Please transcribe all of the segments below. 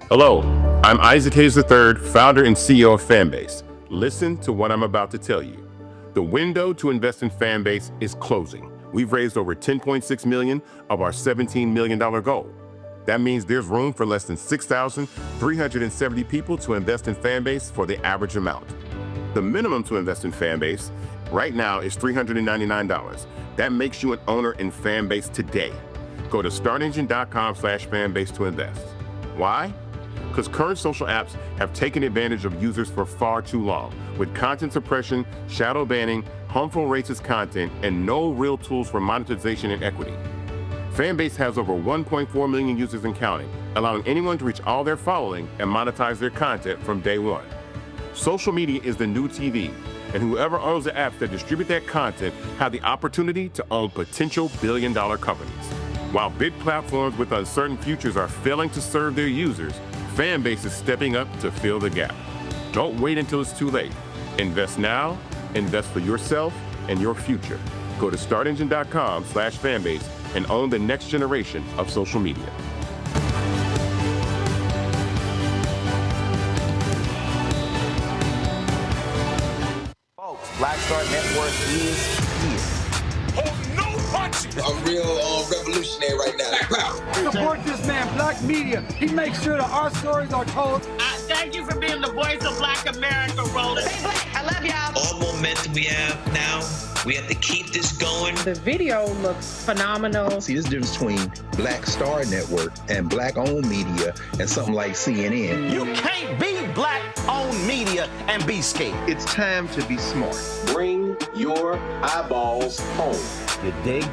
Hello, I'm Isaac Hayes III, founder and CEO of Fanbase. Listen to what I'm about to tell you. The window to invest in Fanbase is closing. We've raised over $10.6 million of our $17 million goal. That means there's room for less than 6,370 people to invest in Fanbase for the average amount. The minimum to invest in Fanbase right now is $399. That makes you an owner in Fanbase today. Go to startengine.com/fanbase to invest. Why? Because current social apps have taken advantage of users for far too long, with content suppression, shadow banning, harmful racist content, and no real tools for monetization and equity. Fanbase has over 1.4 million users and counting, allowing anyone to reach all their following and monetize their content from day one. Social media is the new TV, and whoever owns the apps that distribute that content have the opportunity to own potential billion-dollar companies. While big platforms with uncertain futures are failing to serve their users, Fanbase is stepping up to fill the gap. Don't wait until it's too late. Invest now, invest for yourself and your future. Go to startengine.com/fanbase and own the next generation of social media. Folks, Black Star Network is here. Hold no punches. I'm real revolutionary right now. Support this man, black media. He makes sure that our stories are told. Thank you for being the voice of Black America, Roland. Stay black. I love y'all. All momentum we have now, we have to keep this going. The video looks phenomenal. See, there's a difference between Black Star Network and black-owned media and something like CNN. You can't be black-owned media and be scared. It's time to be smart. Bring your eyeballs home. You dig?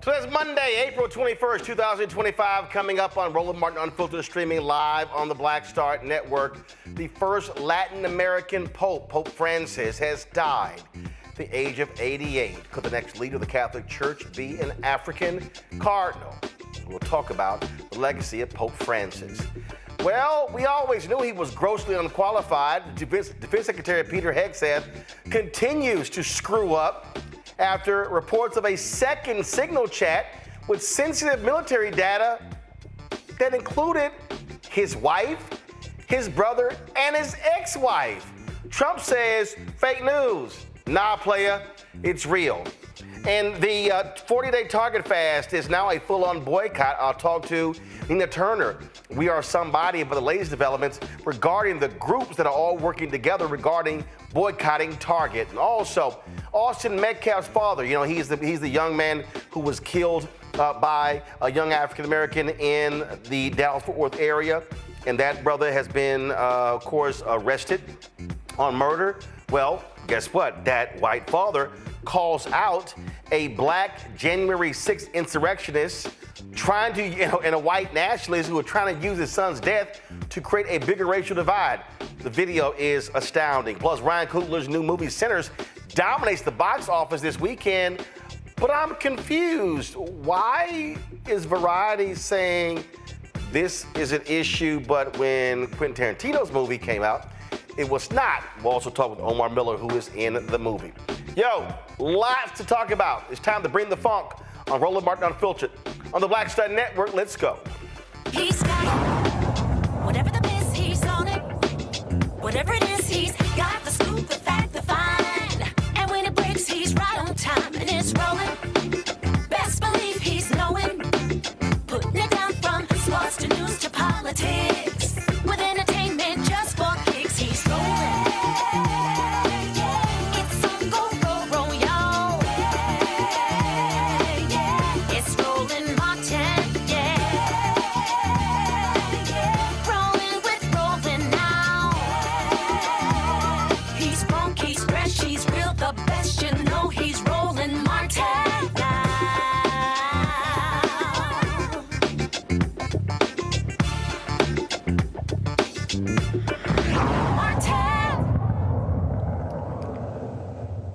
So it's Monday, April 21st, 2025, coming up on Roland Martin Unfiltered, streaming live on the Black Star Network. The first Latin American Pope, Pope Francis, has died at the age of 88. Could the next leader of the Catholic Church be an African cardinal? We'll talk about the legacy of Pope Francis. Well, we always knew he was grossly unqualified. Defense Secretary Pete Hegseth continues to screw up after reports of a second signal chat with sensitive military data that included his wife, his brother, and his ex-wife. Trump says, fake news. Nah, playa, it's real. And the 40-day target fast is now a full-on boycott. I'll talk to Nina Turner. We are somebody about the latest developments regarding the groups that are all working together regarding boycotting Target. And also, Austin Metcalf's father, you know, he's the young man who was killed by a young African-American in the Dallas-Fort Worth area. and that brother has been, of course, arrested on murder. Well, guess what? That white father calls out a black January 6th insurrectionist trying to, and a white nationalist who are trying to use his son's death to create a bigger racial divide. The video is astounding. Plus, Ryan Coogler's new movie Sinners dominates the box office this weekend, but I'm confused. Why is Variety saying this is an issue, but when Quentin Tarantino's movie came out, it was not? We'll also talk with Omar Miller, who is in the movie. Yo, lots to talk about. It's time to bring the funk on Roland Martin Unfiltered on the Black Star Network. Let's go. He's got whatever the miss, he's on it. Whatever it is, he's got the scoop, the fact, the find. And when it breaks, he's right on time and it's rolling. Best believe he's knowing. Putting it down from sports to news to politics. With entertainment just for kicks, he's rolling. It's on go, roll, y'all. It's Roland Martin, rolling with Roland now. He's funky, he's fresh, he's real, the best, you know he's Roland Martin now.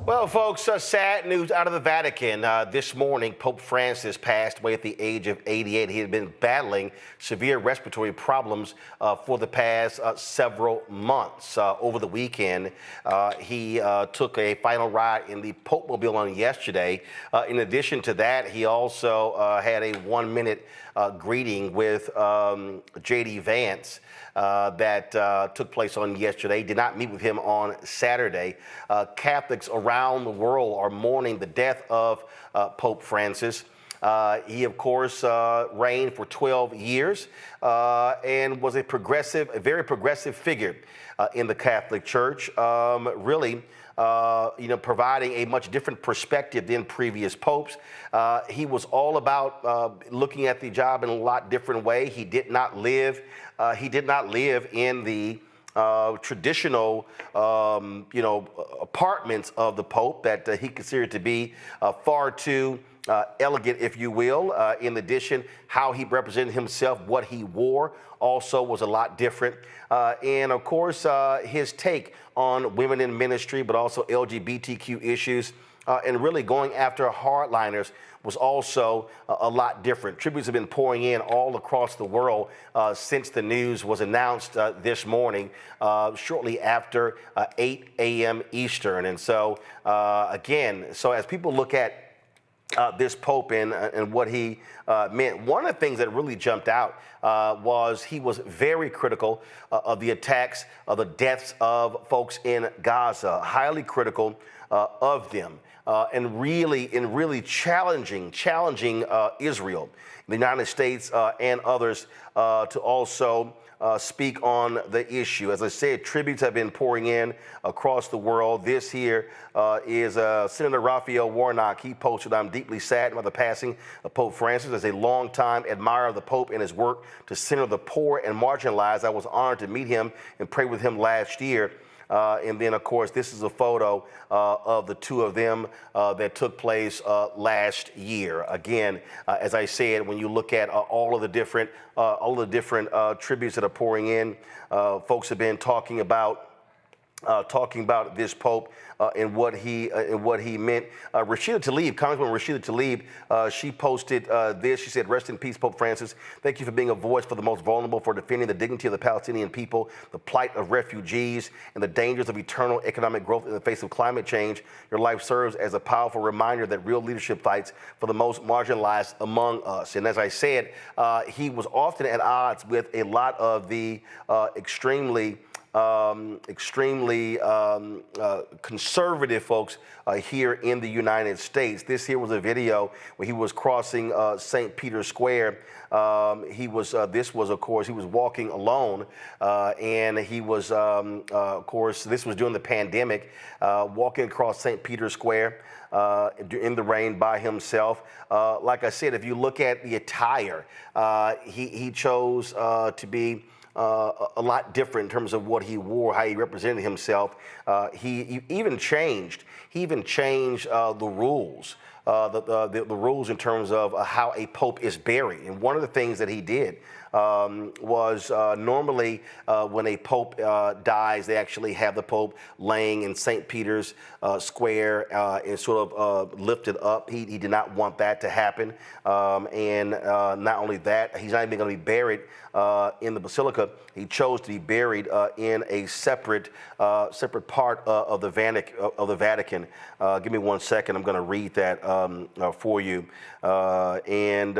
Well, folks, sad news out of the Vatican. This morning, Pope Francis passed away at the age of 88. He had been battling severe respiratory problems for the past several months. Over the weekend, he took a final ride in the Pope Mobile on yesterday. In addition to that, he also had a 1-minute greeting with J.D. Vance. That took place on yesterday. Did not meet with him on Saturday. Catholics around the world are mourning the death of Pope Francis. He, of course, reigned for 12 years and was a very progressive figure in the Catholic Church. Really, providing a much different perspective than previous popes. He was all about looking at the job in a lot different way. He did not live. In the traditional, apartments of the Pope that he considered to be far too elegant, if you will. In addition, how he represented himself, what he wore, also was a lot different. And of course, his take on women in ministry, but also LGBTQ issues, and really going after hardliners was also a lot different. Tributes have been pouring in all across the world since the news was announced this morning, shortly after 8 a.m. Eastern. And so, so as people look at this Pope and what he meant, one of the things that really jumped out was he was very critical of the attacks, of the deaths of folks in Gaza, highly critical of them. And really challenging Israel, the United States, and others to also speak on the issue. As I said, tributes have been pouring in across the world. This here is Senator Raphael Warnock. He posted, "I'm deeply saddened by the passing of Pope Francis. As a longtime admirer of the Pope and his work to center the poor and marginalized, I was honored to meet him and pray with him last year." And then, of course, this is a photo of the two of them that took place last year. Again, as I said, when you look at all of the different tributes that are pouring in, folks have been talking about this Pope and what he meant. Rashida Tlaib, Congresswoman Rashida Tlaib, she posted this. She said, "Rest in peace, Pope Francis. Thank you for being a voice for the most vulnerable, for defending the dignity of the Palestinian people, the plight of refugees, and the dangers of eternal economic growth in the face of climate change. Your life serves as a powerful reminder that real leadership fights for the most marginalized among us." And as I said, he was often at odds with a lot of the extremely conservative folks here in the United States. This here was a video where he was crossing St. Peter's Square. This was, of course, he was walking alone, and he was, of course, this was during the pandemic, walking across St. Peter's Square in the rain by himself. Like I said, if you look at the attire, he chose to be a lot different in terms of what he wore, how he represented himself. He even changed. He even changed the rules. The rules in terms of how a pope is buried. And one of the things that he did was normally when a pope dies, they actually have the pope laying in St. Peter's Square and sort of lifted up. He did not want that to happen. And not only that, he's not even going to be buried in the basilica. He chose to be buried in a separate part of the Vatican. Give me 1 second. I'm going to read that for you. And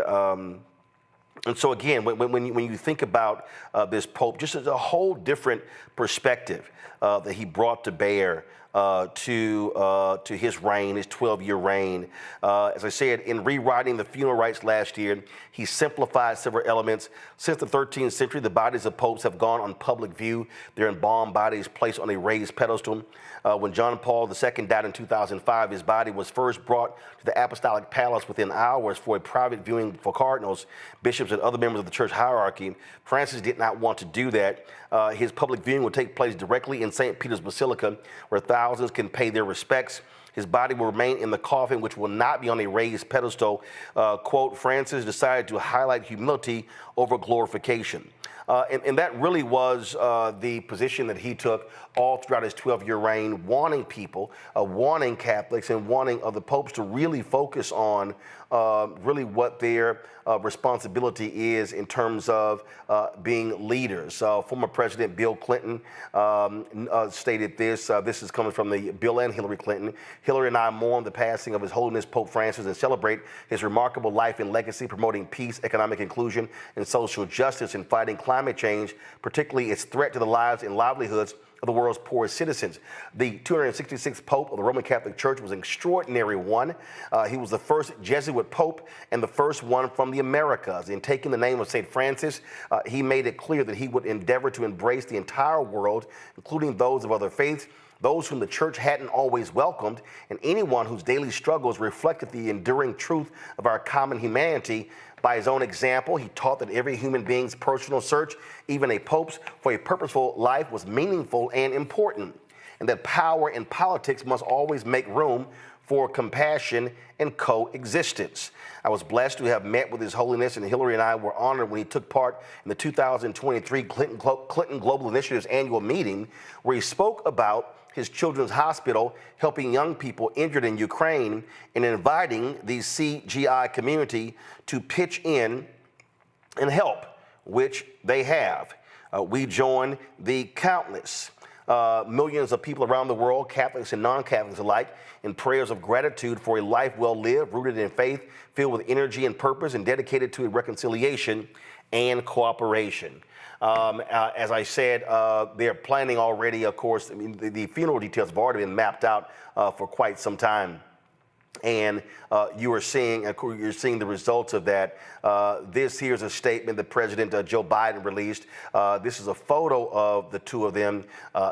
so again, when you think about this Pope, just as a whole different perspective that he brought to bear to his reign, his 12-year reign. As I said, in rewriting the funeral rites last year, he simplified several elements. Since the 13th century, the bodies of popes have gone on public view. Their embalmed bodies placed on a raised pedestal. When John Paul II died in 2005, his body was first brought to the Apostolic Palace within hours for a private viewing for cardinals, bishops, and other members of the church hierarchy. Francis did not want to do that. His public viewing will take place directly in St. Peter's Basilica, where thousands can pay their respects. His body will remain in the coffin, which will not be on a raised pedestal. Quote, Francis decided to highlight humility over glorification. And that really was the position that he took all throughout his 12-year reign, wanting people, wanting Catholics, and wanting other popes to really focus on really what their responsibility is in terms of being leaders. Former President Bill Clinton stated this. This is coming from the Bill and Hillary Clinton. Hillary and I mourn the passing of His Holiness Pope Francis and celebrate his remarkable life and legacy, promoting peace, economic inclusion, and social justice, and fighting climate change, particularly its threat to the lives and livelihoods of the world's poorest citizens. The 266th Pope of the Roman Catholic Church was an extraordinary one. He was the first Jesuit Pope and the first one from the Americas. In taking the name of St. Francis, he made it clear that he would endeavor to embrace the entire world, including those of other faiths, those whom the church hadn't always welcomed, and anyone whose daily struggles reflected the enduring truth of our common humanity. By his own example, he taught that every human being's personal search, even a pope's, for a purposeful life was meaningful and important, and that power and politics must always make room for compassion and coexistence. I was blessed to have met with His Holiness, and Hillary and I were honored when he took part in the 2023 Clinton Global Initiative's annual meeting, where he spoke about his children's hospital, helping young people injured in Ukraine, and inviting the CGI community to pitch in and help, which they have. We join the countless millions of people around the world, Catholics and non-Catholics alike, in prayers of gratitude for a life well lived, rooted in faith, filled with energy and purpose, and dedicated to reconciliation and cooperation. As I said, they're planning already, of course. I mean, the funeral details have already been mapped out for quite some time. And you're seeing the results of that. This here's a statement that President Joe Biden released. This is a photo of the two of them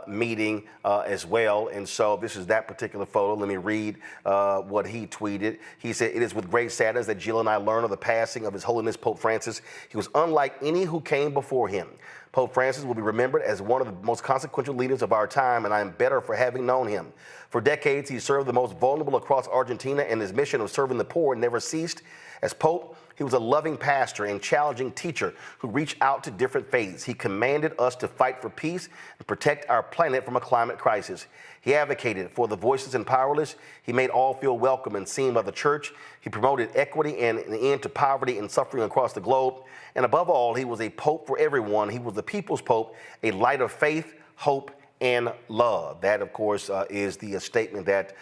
meeting as well. And so this is that particular photo. Let me read what he tweeted. He said, "It is with great sadness that Jill and I learn of the passing of His Holiness Pope Francis. He was unlike any who came before him. Pope Francis will be remembered as one of the most consequential leaders of our time, and I am better for having known him. For decades, he served the most vulnerable across Argentina, and his mission of serving the poor never ceased. As Pope, he was a loving pastor and challenging teacher who reached out to different faiths. He commanded us to fight for peace and protect our planet from a climate crisis. He advocated for the voiceless and powerless. He made all feel welcome and seen by the church. He promoted equity and an end to poverty and suffering across the globe. And above all, he was a pope for everyone. He was the people's pope, a light of faith, hope, and love." That, of course, is the statement that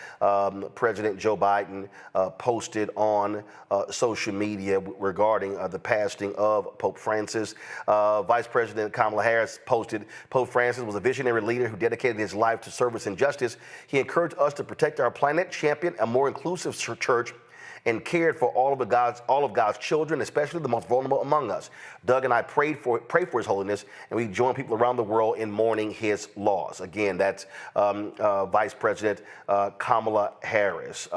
President Joe Biden posted on social media regarding the passing of Pope Francis. Vice President Kamala Harris posted, "Pope Francis was a visionary leader who dedicated his life to service and justice. He encouraged us to protect our planet, champion a more inclusive church, and cared for all of God's children, especially the most vulnerable among us. Doug and I pray for His Holiness, and we join people around the world in mourning his loss. Again, that's Vice President Kamala Harris.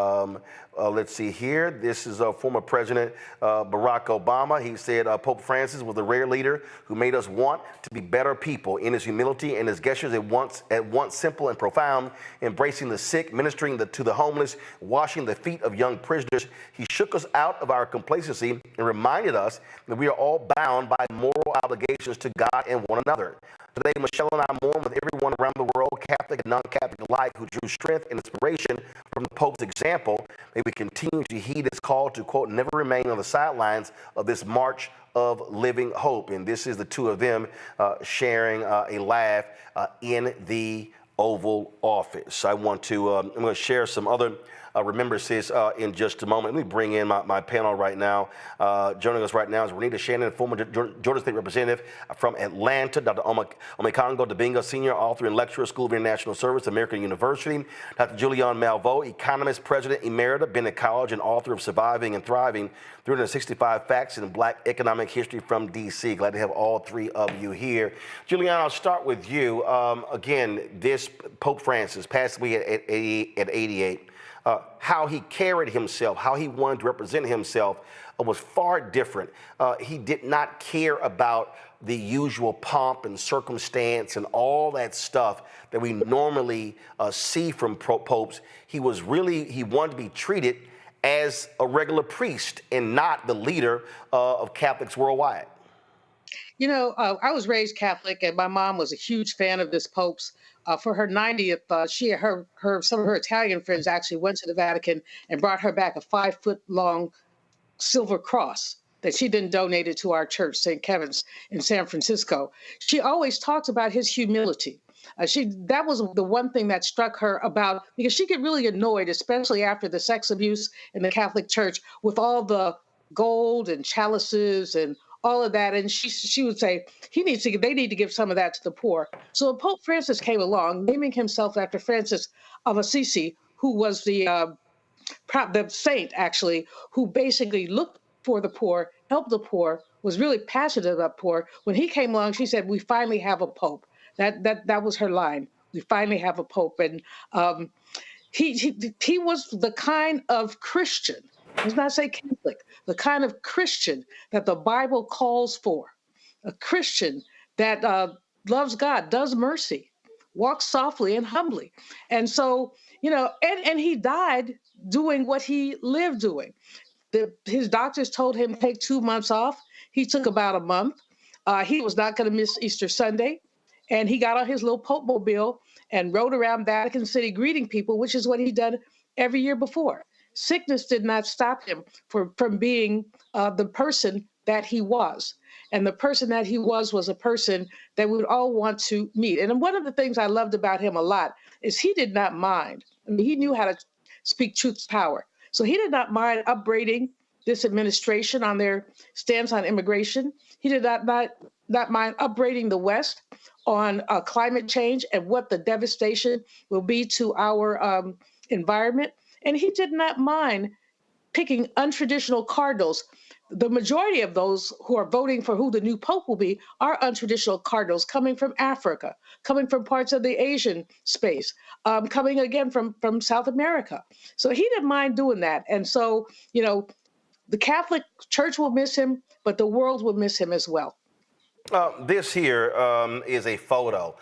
Let's see here. This is former President Barack Obama. He said Pope Francis was a rare leader who made us want to be better people. In his humility and his gestures at once simple and profound, embracing the sick, ministering to the homeless, washing the feet of young prisoners, he shook us out of our complacency and reminded us that we are all bound by moral obligations to God and one another. Today, Michelle and I mourn with everyone around the world, Catholic and non-Catholic alike, who drew strength and inspiration from the Pope's example. May we continue to heed his call to, quote, never remain on the sidelines of this march of living hope. And this is the two of them sharing a laugh in the Oval Office. I'm going to share some other remembrances in just a moment. Let me bring in my panel right now. Joining us right now is Renita Shannon, former Georgia State Representative from Atlanta, Dr. Omekongo Dibinga, Senior Author and Lecturer, School of International Service, American University, Dr. Julian Malveaux, Economist, President Emerita, Bennett College, and author of Surviving and Thriving, 365 Facts in Black Economic History from D.C. Glad to have all three of you here. Julian, I'll start with you. Again, this Pope Francis passed away at 88. How he carried himself, how he wanted to represent himself was far different. He did not care about the usual pomp and circumstance and all that stuff that we normally see from popes. He wanted to be treated as a regular priest and not the leader of Catholics worldwide. You know, I was raised Catholic, and my mom was a huge fan of this Pope's. For her 90th, some of her Italian friends actually went to the Vatican and brought her back a 5-foot-long silver cross that she then donated to our church, St. Kevin's in San Francisco. She always talks about his humility. That was the one thing that struck her about, because she get really annoyed, especially after the sex abuse in the Catholic Church, with all the gold and chalices and all of that. And she would say, they need to give some of that to the poor. So Pope Francis came along, naming himself after Francis of Assisi, who was the saint, actually, who basically looked for the poor, helped the poor, was really passionate about poor. When he came along, she said, we finally have a Pope. That was her line. We finally have a Pope. And he was the kind of Christian, let's not say Catholic, the kind of Christian that the Bible calls for, a Christian that loves God, does mercy, walks softly and humbly. And so, you know, and he died doing what he lived doing. His doctors told him to take 2 months off. He took about a month. He was not going to miss Easter Sunday. And he got on his little Pope mobile and rode around Vatican City greeting people, which is what he'd done every year before. Sickness did not stop him from being the person that he was. And the person that he was a person that we would all want to meet. And one of the things I loved about him a lot is he did not mind. I mean, he knew how to speak truth to power. So he did not mind upbraiding this administration on their stance on immigration. He did not mind upbraiding the West on climate change and what the devastation will be to our environment. And he did not mind picking untraditional cardinals. The majority of those who are voting for who the new Pope will be are untraditional cardinals coming from Africa, coming from parts of the Asian space, coming again from South America. So he didn't mind doing that. And so, you know, the Catholic Church will miss him, but the world will miss him as well. This here is a photo.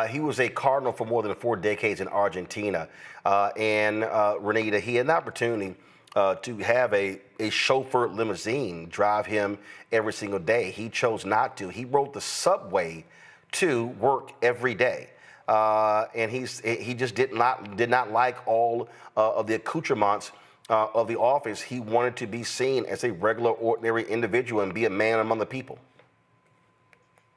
He was a cardinal for more than 4 decades in Argentina. And Renita, he had an opportunity to have a chauffeur limousine drive him every single day. He chose not to. He rode the subway to work every day. And he just did not like all of the accoutrements of the office. He wanted to be seen as a regular, ordinary individual and be a man among the people.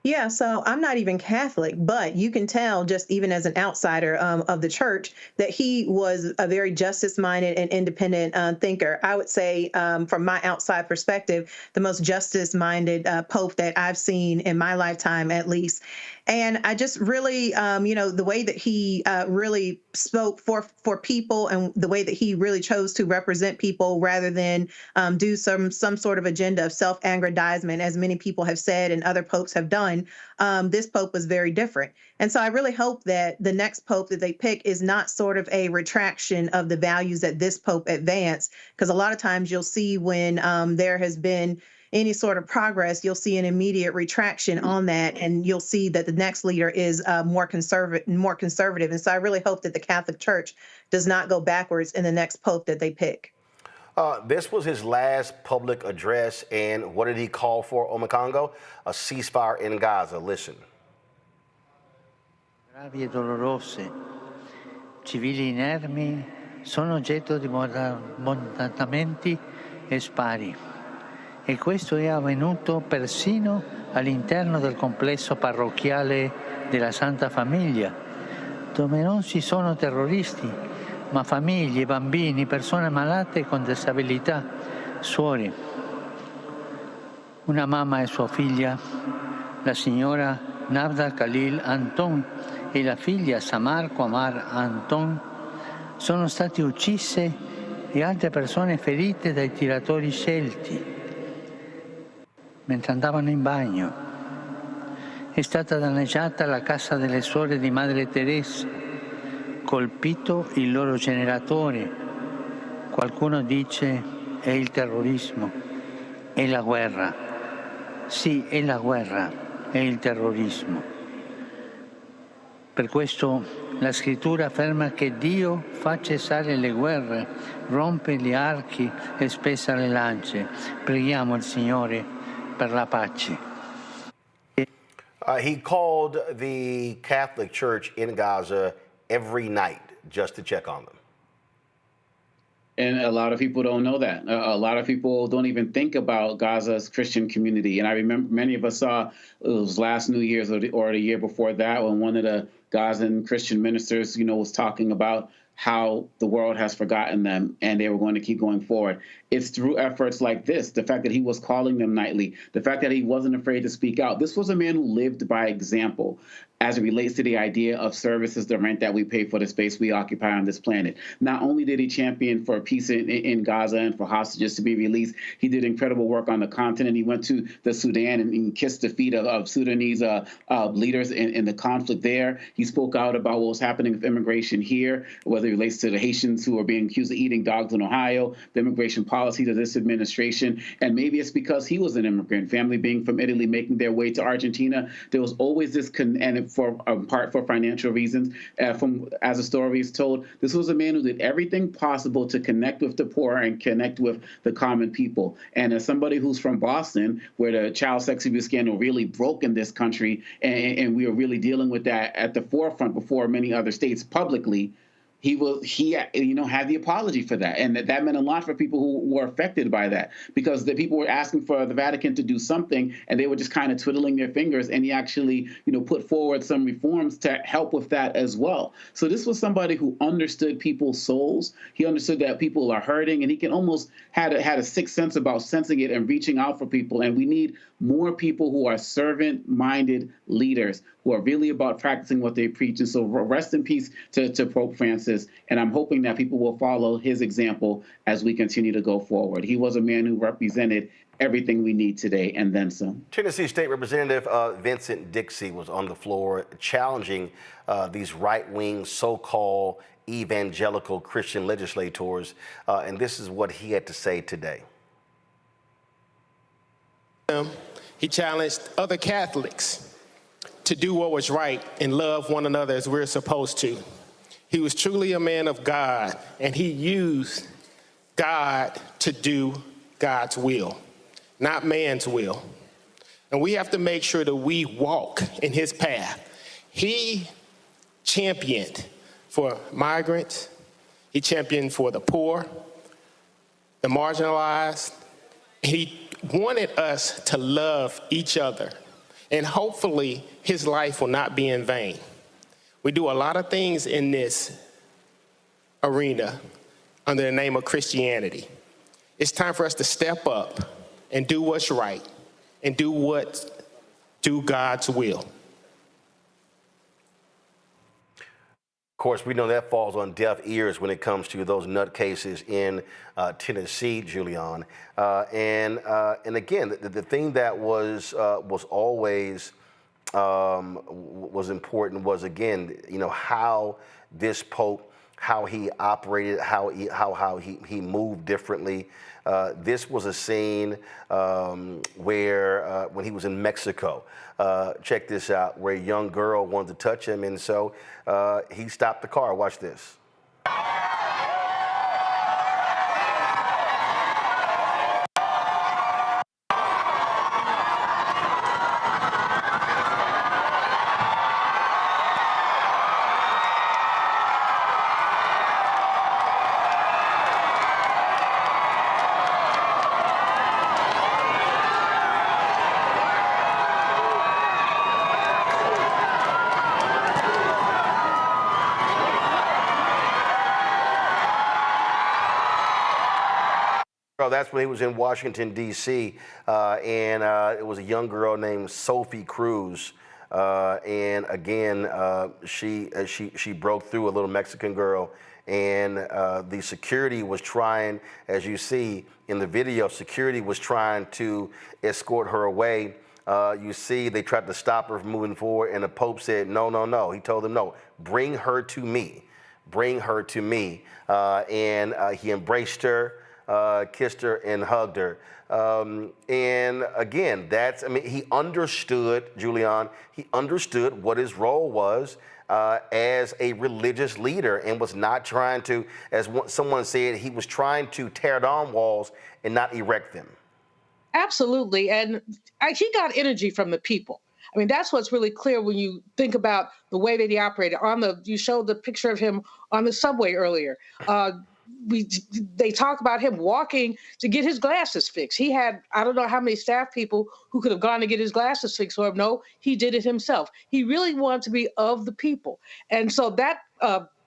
Yeah, so I'm not even Catholic, but you can tell just even as an outsider of the church that he was a very justice-minded and independent thinker. I would say from my outside perspective, the most justice-minded Pope that I've seen in my lifetime, at least. And I just really, the way that he really spoke for people, and the way that he really chose to represent people rather than do some sort of agenda of self-aggrandizement, as many people have said and other popes have done. This pope was very different. And so I really hope that the next pope that they pick is not sort of a retraction of the values that this pope advanced, because a lot of times you'll see when there has been any sort of progress, you'll see an immediate retraction on that, and you'll see that the next leader is more conservative. And so I really hope that the Catholic Church does not go backwards in the next pope that they pick. This was his last public address, and what did he call for, Omekongo? A ceasefire in Gaza. Listen. Gravi e dolorose, civili inermi sono oggetto di bombardamenti e spari. E questo è avvenuto persino all'interno del complesso parrocchiale della Santa Famiglia, dove non ci sono terroristi, ma famiglie, bambini, persone malate con disabilità, suore. Una mamma e sua figlia, la signora Navda Khalil Anton e la figlia Samar Qamar Anton, sono state uccise e altre persone ferite dai tiratori scelti mentre andavano in bagno. È stata danneggiata la casa delle suore di Madre Teresa, colpito il loro generatore. Qualcuno dice è il terrorismo, è la guerra. Sì, è la guerra, è il terrorismo. Per questo la scrittura afferma che Dio fa cessare le guerre, rompe gli archi e spezza le lance. Preghiamo il Signore per la pace. He called the Catholic Church in Gaza every night just to check on them. And a lot of people don't know that. A lot of people don't even think about Gaza's Christian community. And I remember many of us saw, it was last New Year's or the year before that, when one of the Gazan Christian ministers, was talking about how the world has forgotten them and they were going to keep going forward. It's through efforts like this, the fact that he was calling them nightly, the fact that he wasn't afraid to speak out. This was a man who lived by example as it relates to the idea of services, the rent that we pay for the space we occupy on this planet. Not only did he champion for peace in Gaza and for hostages to be released, he did incredible work on the continent. He went to the Sudan and kissed the feet of Sudanese leaders in the conflict there. He spoke out about what was happening with immigration here, whether it relates to the Haitians who are being accused of eating dogs in Ohio, the immigration policies of this administration. And maybe it's because he was an immigrant, family being from Italy, making their way to Argentina. There was always this, and for part for financial reasons, as the story is told, this was a man who did everything possible to connect with the poor and connect with the common people. And as somebody who's from Boston, where the child sex abuse scandal really broke in this country, and we are really dealing with that at the forefront before many other states publicly, he had the apology for that. And that meant a lot for people who were affected by that, because the people were asking for the Vatican to do something and they were just kind of twiddling their fingers. And he actually, put forward some reforms to help with that as well. So this was somebody who understood people's souls. He understood that people are hurting, and he can almost had a sixth sense about sensing it and reaching out for people. And we need more people who are servant-minded leaders who are really about practicing what they preach. And so rest in peace to Pope Francis. And I'm hoping that people will follow his example as we continue to go forward. He was a man who represented everything we need today and then some. Tennessee State Representative Vincent Dixie was on the floor challenging these right-wing so-called evangelical Christian legislators. And this is what he had to say today. He challenged other Catholics to do what was right and love one another as we're supposed to. He was truly a man of God, and he used God to do God's will, not man's will. And we have to make sure that we walk in his path. He championed for migrants. He championed for the poor, the marginalized. He wanted us to love each other, and hopefully his life will not be in vain. We do a lot of things in this arena under the name of Christianity. It's time for us to step up and do what's right and do God's will. Of course, we know that falls on deaf ears when it comes to those nutcases in Tennessee, Julian. And again, the thing that was always was important was, again, how this Pope, how he operated, how he moved differently. This was a scene where when he was in Mexico, check this out, where a young girl wanted to touch him, and so he stopped the car. Watch this. That's when he was in Washington, D.C., and it was a young girl named Sophie Cruz. And again, she broke through, a little Mexican girl, and the security was trying, as you see in the video, security was trying to escort her away. You see, they tried to stop her from moving forward, and the Pope said, no, no, no. He told them, no, bring her to me. Bring her to me. And he embraced her. Kissed her and hugged her. And again, he understood, Julian, he understood what his role was as a religious leader, and was not trying to, as someone said, he was trying to tear down walls and not erect them. Absolutely. And he got energy from the people. I mean, that's what's really clear when you think about the way that he operated. You showed the picture of him on the subway earlier. They talk about him walking to get his glasses fixed. He had, I don't know how many staff people who could have gone to get his glasses fixed for him. No, he did it himself. He really wanted to be of the people. And so that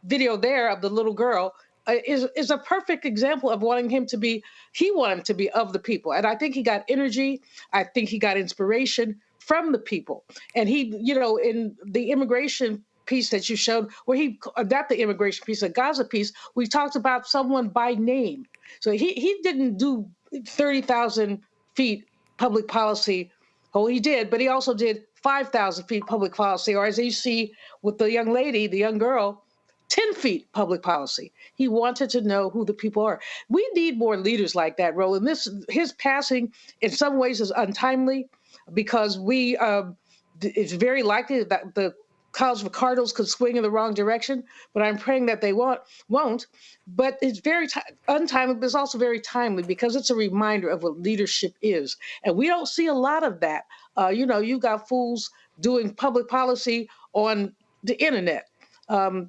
video there of the little girl is a perfect example of wanting him to be, he wanted him to be of the people. And I think he got energy. I think he got inspiration from the people. And he, in the immigration piece that you showed, where he adapted the immigration piece, the Gaza piece, we talked about someone by name. So he didn't do 30,000 feet public policy. Oh, he did, but he also did 5,000 feet public policy, or as you see with the young lady, the young girl, 10 feet public policy. He wanted to know who the people are. We need more leaders like that, Roland. His passing in some ways is untimely because it's very likely that the College of Cardinals could swing in the wrong direction, but I'm praying that they won't. But it's very untimely, but it's also very timely because it's a reminder of what leadership is. And we don't see a lot of that. You've got fools doing public policy on the internet. The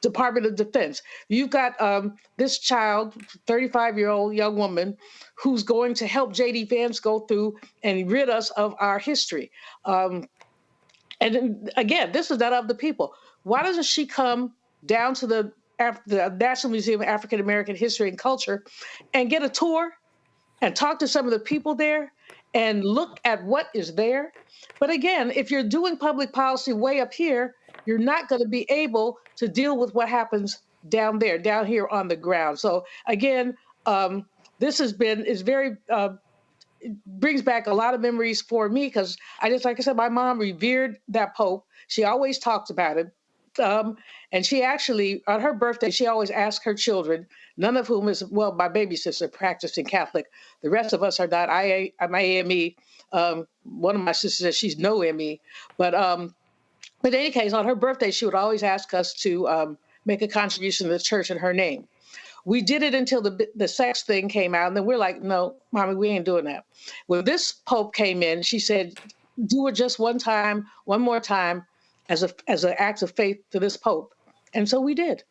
Department of Defense. You've got this child, 35-year-old young woman, who's going to help J.D. Vance go through and rid us of our history. And again, this is not of the people. Why doesn't she come down to the National Museum of African American History and Culture and get a tour and talk to some of the people there and look at what is there? But again, if you're doing public policy way up here, you're not going to be able to deal with what happens down here on the ground. So again, this is very it brings back a lot of memories for me because like I said, my mom revered that Pope. She always talked about him. And she actually, on her birthday, she always asked her children, none of whom is, my baby sister practicing Catholic. The rest of us are not. I'm AME. One of my sisters says she's no ME. But in any case, on her birthday, she would always ask us to make a contribution to the church in her name. We did it until the sex thing came out, and then we're like, no, Mommy, we ain't doing that. When this Pope came in, she said, do it just one more time, as an act of faith to this Pope. And so we did.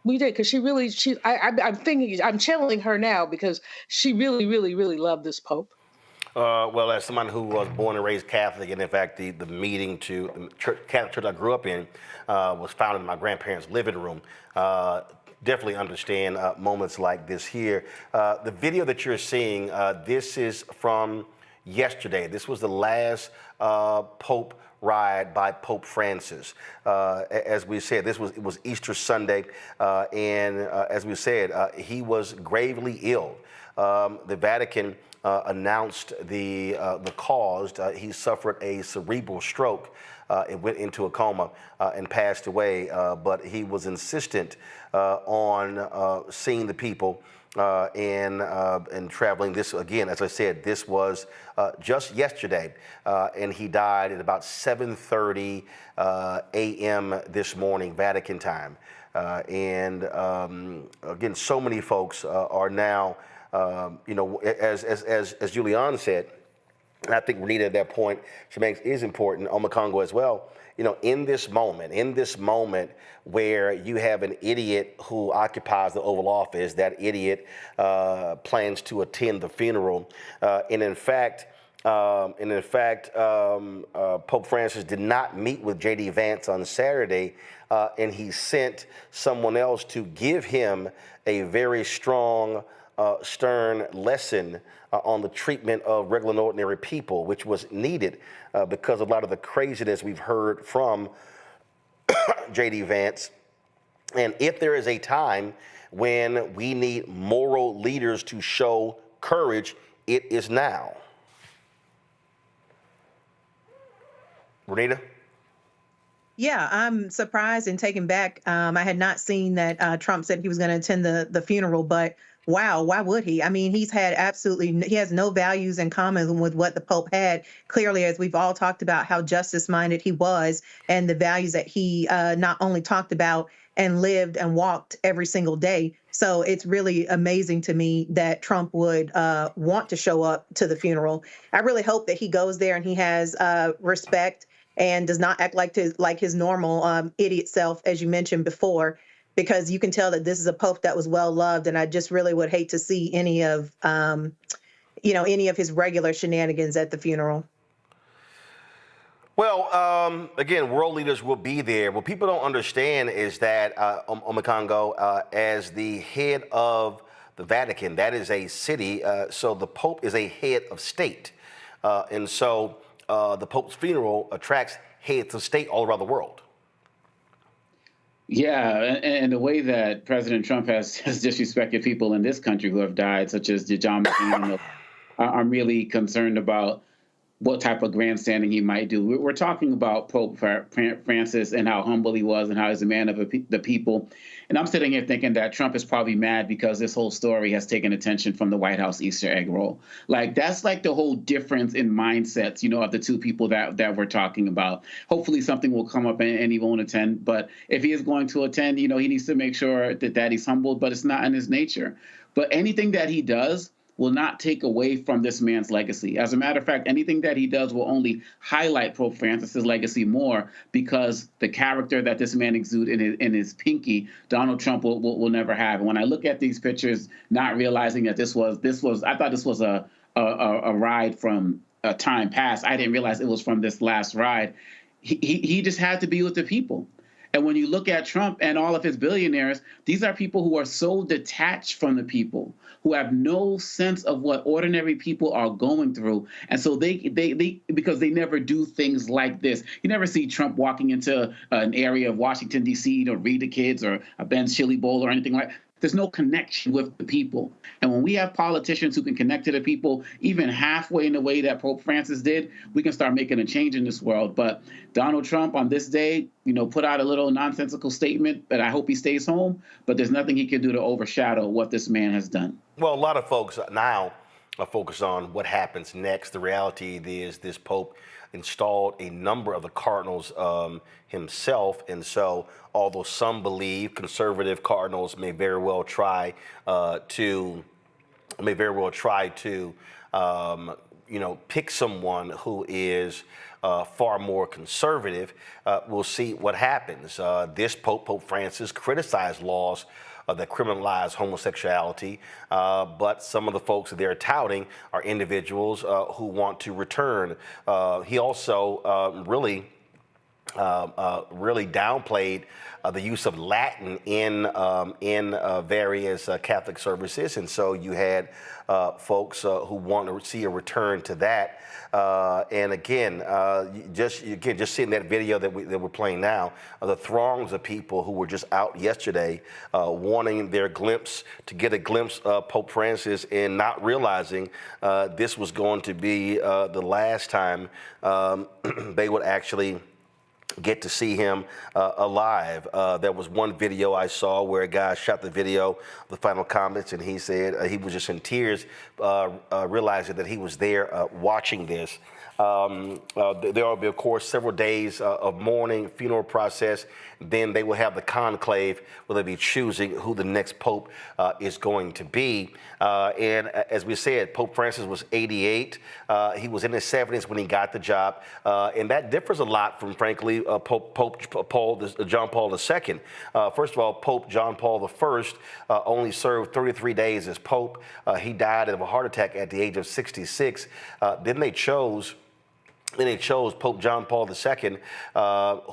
Because I'm channeling her now because she really, really, really loved this Pope. Well, as someone who was born and raised Catholic, and in fact, the meeting to the Catholic church I grew up in was found in my grandparents' living room. Definitely understand moments like this here. The video that you're seeing, this is from yesterday. This was the last Pope ride by Pope Francis. As we said, it was Easter Sunday, and as we said, he was gravely ill. The Vatican announced the cause. He suffered a cerebral stroke and went into a coma and passed away. But he was insistent on seeing the people and traveling. This, again, as I said, this was just yesterday, and he died at about 7:30 a.m. this morning, Vatican time. And again, so many folks are now, as Julian said, and I think Renita at that point, she makes is important, Omar Congo as well. In this moment where you have an idiot who occupies the Oval Office, that idiot plans to attend the funeral, and in fact, Pope Francis did not meet with J.D. Vance on Saturday, and he sent someone else to give him a very strong, stern lesson on the treatment of regular and ordinary people, which was needed because of a lot of the craziness we've heard from J.D. Vance. And if there is a time when we need moral leaders to show courage, it is now. Renita? Yeah, I'm surprised and taken back. I had not seen that Trump said he was going to attend the funeral, but wow, why would he? I mean, he has no values in common with what the Pope had. Clearly, as we've all talked about, how justice-minded he was and the values that he not only talked about and lived and walked every single day. So it's really amazing to me that Trump would want to show up to the funeral. I really hope that he goes there and he has respect and does not act like his normal idiot self, as you mentioned before, because you can tell that this is a pope that was well loved, and I just really would hate to see any of his regular shenanigans at the funeral. Well, again, world leaders will be there. What people don't understand is that Omar Congo, as the head of the Vatican, that is a city, so the Pope is a head of state, and so the Pope's funeral attracts heads of state all around the world. Yeah, and the way that President Trump has disrespected people in this country who have died, such as John McCain, I'm really concerned about what type of grandstanding he might do. We're talking about Pope Francis and how humble he was and how he's a man of the people. And I'm sitting here thinking that Trump is probably mad because this whole story has taken attention from the White House Easter egg roll. Like, that's like the whole difference in mindsets, of the two people that we're talking about. Hopefully something will come up and he won't attend. But if he is going to attend, he needs to make sure that he's humbled, but it's not in his nature. But anything that he does will not take away from this man's legacy. As a matter of fact, anything that he does will only highlight Pope Francis's legacy more, because the character that this man exudes in his pinky, Donald Trump will never have. And when I look at these pictures, not realizing that this was, I thought this was a ride from a time past. I didn't realize it was from this last ride. He just had to be with the people. And when you look at Trump and all of his billionaires, these are people who are so detached from the people, who have no sense of what ordinary people are going through. And so they because they never do things like this. You never see Trump walking into an area of Washington, D.C. to read to kids or a Ben's Chili Bowl or anything like that. There's no connection with the people. And when we have politicians who can connect to the people, even halfway in the way that Pope Francis did, we can start making a change in this world. But Donald Trump on this day, put out a little nonsensical statement that I hope he stays home, but there's nothing he can do to overshadow what this man has done. Well, a lot of folks now are focused on what happens next. The reality is this Pope installed a number of the cardinals himself, and so although some believe conservative cardinals may very well try to pick someone who is far more conservative, we'll see what happens. This Pope Francis, criticized laws that criminalize homosexuality, but some of the folks that they're touting are individuals who want to return. He also really really downplayed the use of Latin in various Catholic services, and so you had folks who want to see a return to that. And again, just seeing that video that we're playing now, the throngs of people who were just out yesterday wanting their glimpse, to get a glimpse of Pope Francis, and not realizing this was going to be the last time they would actually get to see him alive. There was one video I saw where a guy shot the video, the final comments, and he said he was just in tears, realizing that he was there watching this. There will be, of course, several days of mourning, funeral process. Then they will have the conclave where they'll be choosing who the next pope is going to be. And as we said, Pope Francis was 88. He was in his 70s when he got the job. And that differs a lot from, frankly, John Paul II. First of all, Pope John Paul I only served 33 days as pope. He died of a heart attack at the age of 66. Then they chose Pope John Paul II,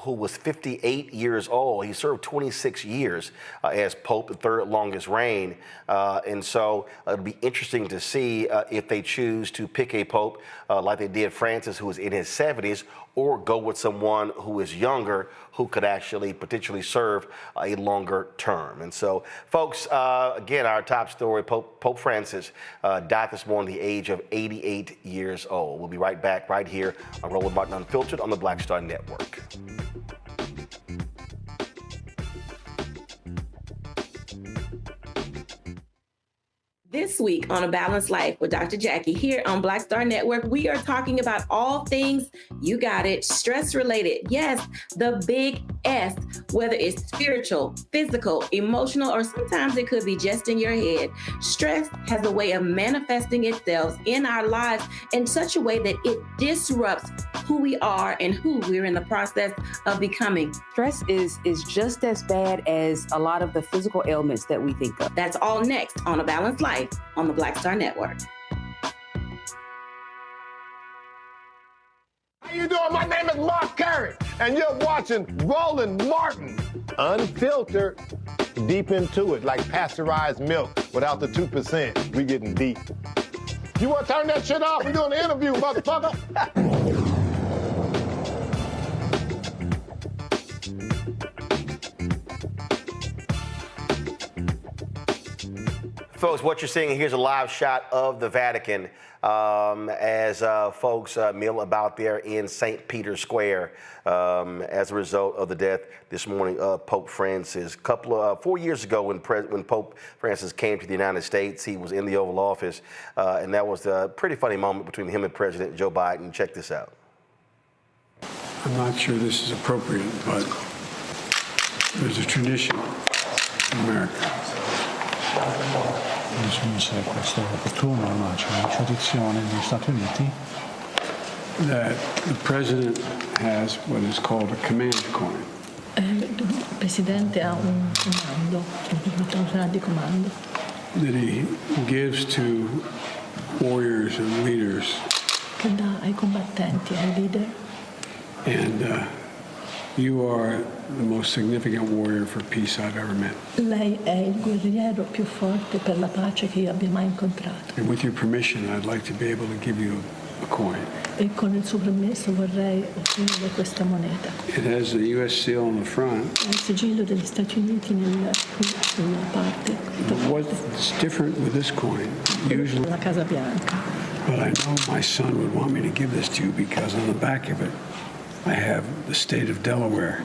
who was 58 years old. He served 26 years as Pope, the third longest reign. And so it'll be interesting to see if they choose to pick a Pope like they did Francis, who was in his 70s, or go with someone who is younger, who could actually potentially serve a longer term. And so, folks, again, our top story, Pope Francis died this morning at the age of 88 years old. We'll be right back right here on Roland Martin Unfiltered on the Black Star Network. This week on A Balanced Life with Dr. Jackie here on Black Star Network, we are talking about all things, you got it, stress related. Yes, the big S, whether it's spiritual, physical, emotional, or sometimes it could be just in your head. Stress has a way of manifesting itself in our lives in such a way that it disrupts who we are and who we're in the process of becoming. Stress is just as bad as a lot of the physical ailments that we think of. That's all next on A Balanced Life on the Black Star Network. How you doing? My name is Mark Carey, and you're watching Roland Martin Unfiltered. Deep into it, like pasteurized milk without the 2%. We getting deep. You want to turn that shit off? We're doing an interview, motherfucker. Folks, what you're seeing here's a live shot of the Vatican as folks mill about there in St. Peter's Square as a result of the death this morning of Pope Francis. 4 years ago when Pope Francis came to the United States, he was in the Oval Office, and that was a pretty funny moment between him and President Joe Biden. Check this out. I'm not sure this is appropriate, but there's a tradition in America. Nessuno sa questo è opportuno, no? C'è una tradizione negli Stati Uniti that the president has what is called a command coin. Il presidente ha un comando, una di comando. That he gives to warriors and leaders. Che dà ai combattenti, ai leader. And you are the most significant warrior for peace I've ever met. Lei è il guerriero più forte per la pace che io abbia mai incontrato. And with your permission, I'd like to be able to give you a coin. E con il suo permesso vorrei offrire questa moneta. It has the U.S. seal on the front. Il sigillo degli Stati Uniti sulla parte. But what's different with this coin? Usually, la Casa Bianca. But I know my son would want me to give this to you because on the back of it, I have the state of Delaware,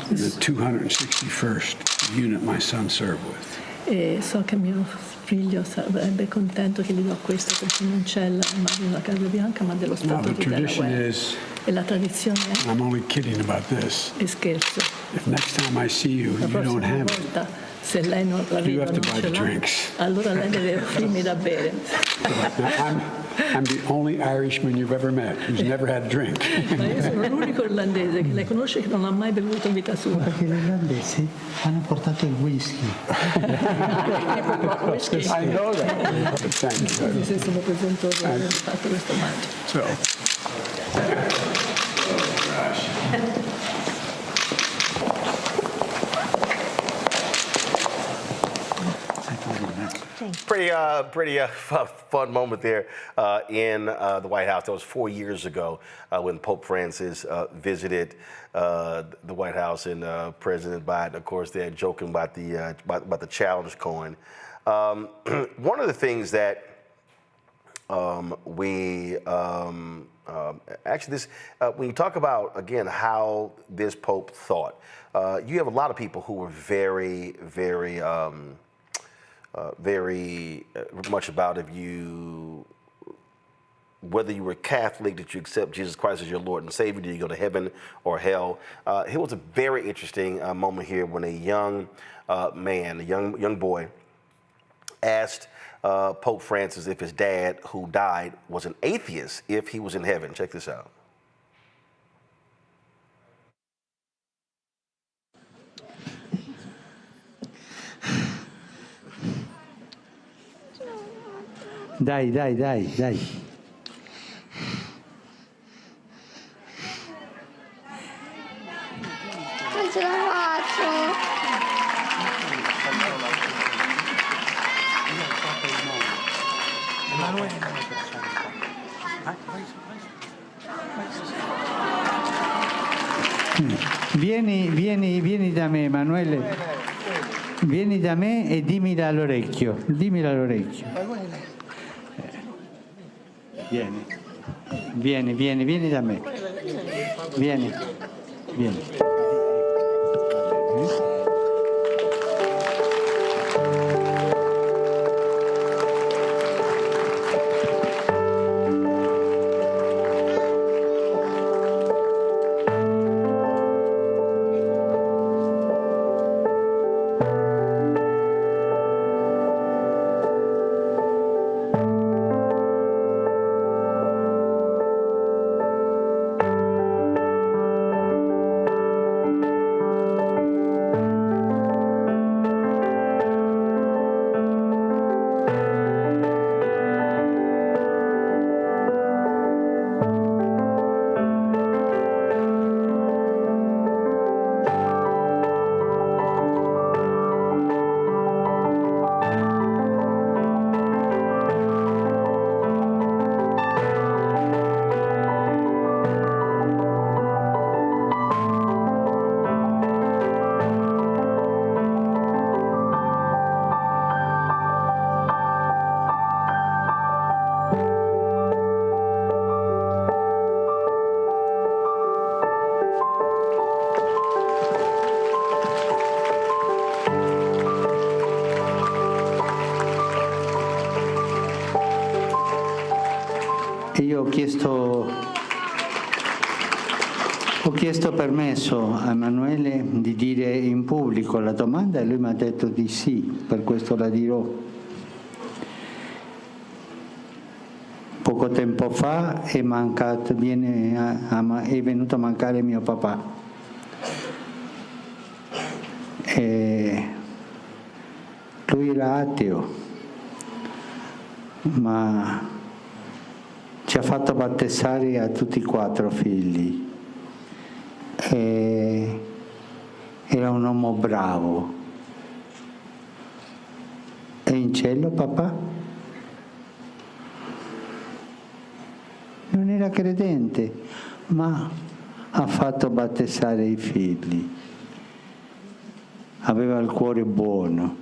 the 261st unit my son served with. E so che mio figlio sarebbe contento che gli do questo perché non c'è l'immagine della Casa Bianca ma dello Stato di Delaware. E la tradizione è... I'm only kidding about this. E scherzo. If next time I see you, you don't have it. Se lei non la you have to non buy the ce drinks. Allora lei deve offrirmi da bere. I'm the only Irishman you've ever met who's never had a drink. Ma io sono l'unico irlandese che lei conosce che non ha mai bevuto in vita sua. Perché gli irlandesi hanno portato il whisky. I know that. Thank you. Se sono presentato ho fatto questo maggio. So. Pretty fun moment there in the White House. That was 4 years ago when Pope Francis visited the White House, and President Biden, of course, they're joking about the challenge coin. One of the things that when you talk about, again, how this Pope thought, you have a lot of people who were very, very, very much about whether you were Catholic, did you accept Jesus Christ as your Lord and Savior, did you go to heaven or hell? It was a very interesting moment here when a young man, a young boy, asked Pope Francis if his dad, who died, was an atheist, if he was in heaven. Check this out. Dai. Non ce la faccio. Vieni da me, Emanuele. Vieni da me e dimmila all'orecchio. Vieni da me. Vieni. Io ho chiesto permesso a Emanuele di dire in pubblico la domanda e lui mi ha detto di sì, per questo la dirò. Poco tempo fa è venuto a mancare mio papà. Lui era ateo, ma ci ha fatto battezzare a tutti e 4 figli. Era un uomo bravo. È in cielo, papà? Non era credente, ma ha fatto battezzare i figli. Aveva il cuore buono.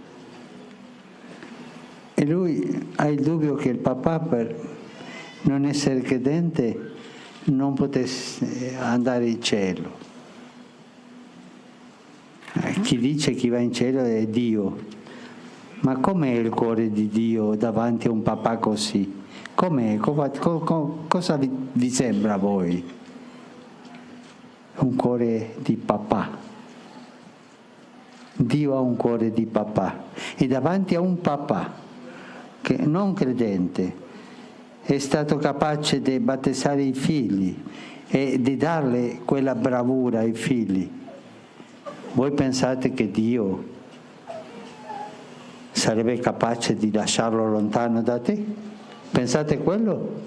E lui ha il dubbio che il papà, per non essere credente, non potesse andare in cielo. Chi dice che va in cielo è Dio. Ma com'è il cuore di Dio davanti a un papà così? Com'è? Cosa vi sembra a voi? Un cuore di papà. Dio ha un cuore di papà. E davanti a un papà che non credente è stato capace di battezzare i figli e di darle quella bravura ai figli. Voi pensate che Dio sarebbe capace di lasciarlo lontano da te? Pensate quello?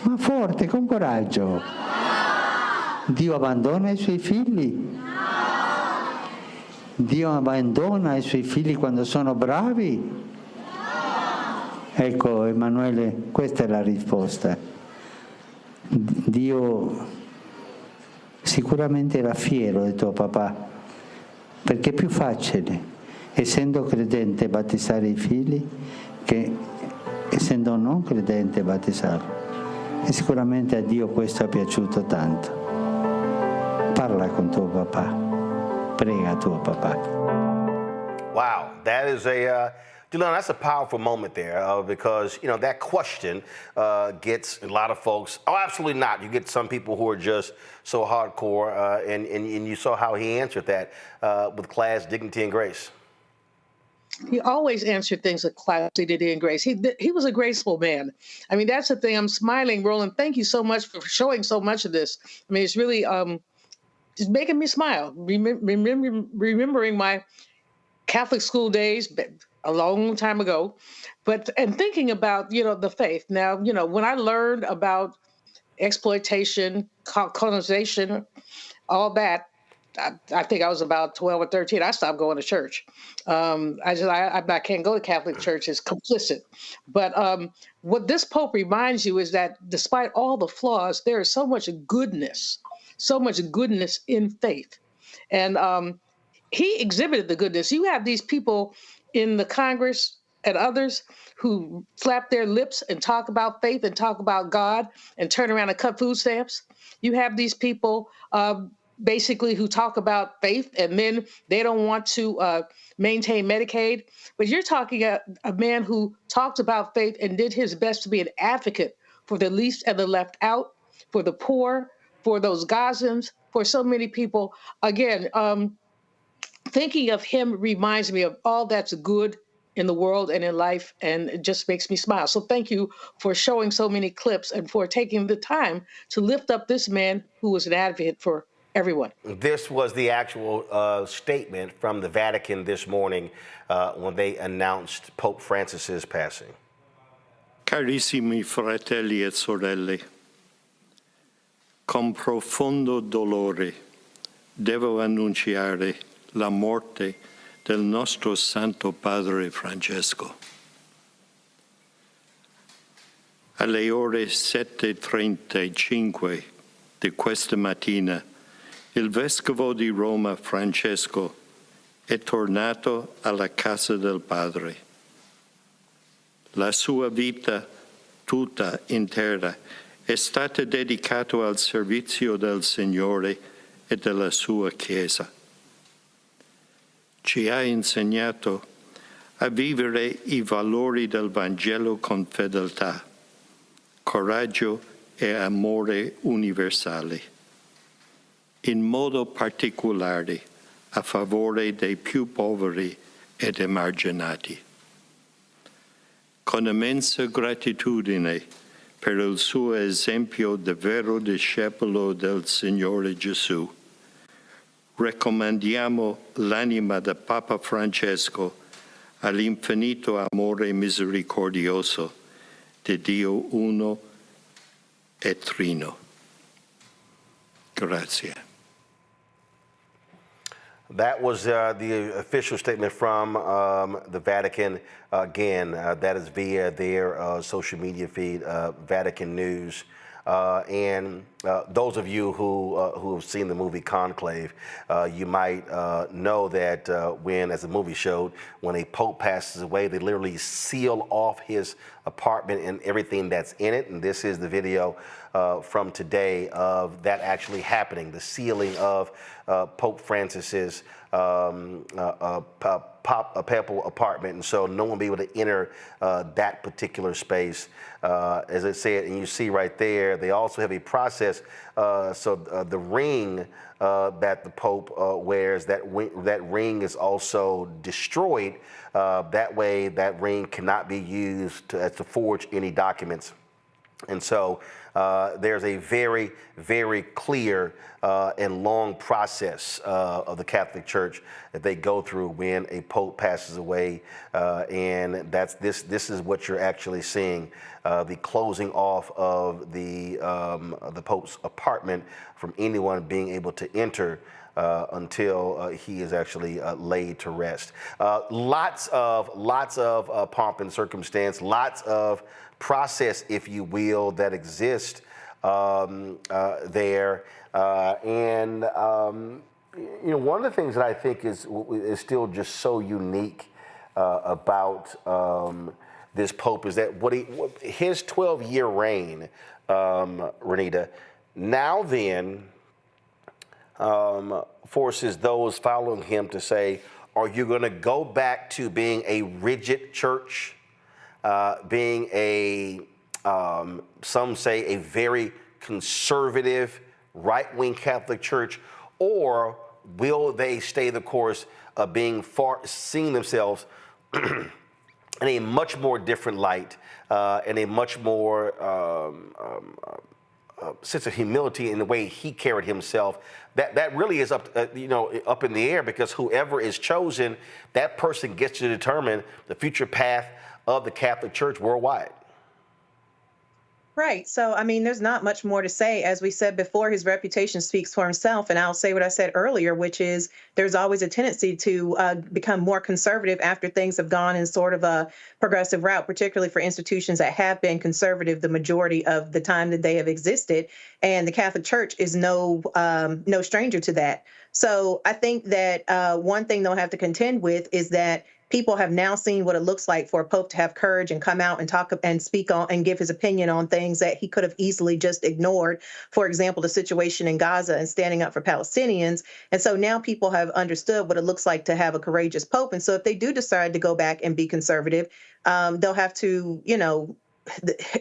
Ma forte, con coraggio. Dio abbandona i suoi figli? Dio abbandona i suoi figli quando sono bravi? Ecco, Emanuele, questa è la risposta. Dio sicuramente era fiero di tuo papà, perché è più facile, essendo credente, battezzare i figli che essendo non credente battezzarlo. E sicuramente a Dio questo è piaciuto tanto. Parla con tuo papà, prega tuo papà. Wow, that is Delon, that's a powerful moment there because, you know, that question gets a lot of folks, oh, absolutely not. You get some people who are just so hardcore, and you saw how he answered that with class, dignity, and grace. He always answered things with class, dignity, and grace. He was a graceful man. I mean, that's the thing. I'm smiling, Roland. Thank you so much for showing so much of this. I mean, it's really it's making me smile. Remembering my Catholic school days a long time ago, and thinking about, you know, the faith. Now, you know, when I learned about exploitation, colonization, all that, I think I was about 12 or 13. I stopped going to church. I can't go to Catholic church. It's complicit. But what this Pope reminds you is that despite all the flaws, there is so much goodness in faith. And he exhibited the goodness. You have these people in the Congress and others who flap their lips and talk about faith and talk about God and turn around and cut food stamps. You have these people basically who talk about faith and then they don't want to maintain Medicaid. But you're talking a man who talked about faith and did his best to be an advocate for the least and the left out, for the poor, for those Gazans, for so many people. Again, thinking of him reminds me of all that's good in the world and in life, and it just makes me smile. So thank you for showing so many clips and for taking the time to lift up this man who was an advocate for everyone. This was the actual statement from the Vatican this morning when they announced Pope Francis's passing. Carissimi fratelli e sorelle, con profondo dolore devo annunciare la morte del nostro Santo Padre Francesco. Alle ore 7:35 di questa mattina, il Vescovo di Roma Francesco è tornato alla casa del Padre. La sua vita tutta intera è stata dedicata al servizio del Signore e della sua Chiesa. Ci ha insegnato a vivere i valori del Vangelo con fedeltà, coraggio e amore universali, in modo particolare a favore dei più poveri ed emarginati. Con immensa gratitudine per il suo esempio di vero discepolo del Signore Gesù, raccomandiamo l'anima del Papa Francesco all'infinito amore misericordioso di Dio uno e trino. Grazie. That was the official statement from the Vatican. Again, that is via their social media feed, Vatican News. And those of you who have seen the movie Conclave, you might know that when, as the movie showed, when a pope passes away, they literally seal off his apartment and everything that's in it. And this is the video from today of that actually happening, the sealing of Pope Francis's papal apartment, and so no one will be able to enter that particular space. As I said, and you see right there, they also have a process. The ring that the Pope wears, that ring is also destroyed. That way, that ring cannot be used to forge any documents. And so there's a very, very clear and long process of the Catholic Church that they go through when a pope passes away, and that's this is what you're actually seeing: the closing off of the Pope's apartment from anyone being able to enter until he is actually laid to rest. Lots of pomp and circumstance, lots of process, if you will, that exist there. And one of the things that I think is still just so unique about this Pope is that his 12-year reign, Renita, now then forces those following him to say, are you going to go back to being a rigid church, being some say a very conservative right-wing Catholic church, or will they stay the course of seeing themselves in a much more different light, in a much more sense of humility in the way he carried himself? That really is up in the air, because whoever is chosen, that person gets to determine the future path of the Catholic Church worldwide. Right. So, I mean, there's not much more to say. As we said before, his reputation speaks for himself. And I'll say what I said earlier, which is there's always a tendency to become more conservative after things have gone in sort of a progressive route, particularly for institutions that have been conservative the majority of the time that they have existed. And the Catholic Church is no stranger to that. So I think that one thing they'll have to contend with is that people have now seen what it looks like for a pope to have courage and come out and talk and speak on and give his opinion on things that he could have easily just ignored. For example, the situation in Gaza and standing up for Palestinians. And so now people have understood what it looks like to have a courageous pope. And so if they do decide to go back and be conservative, they'll have to,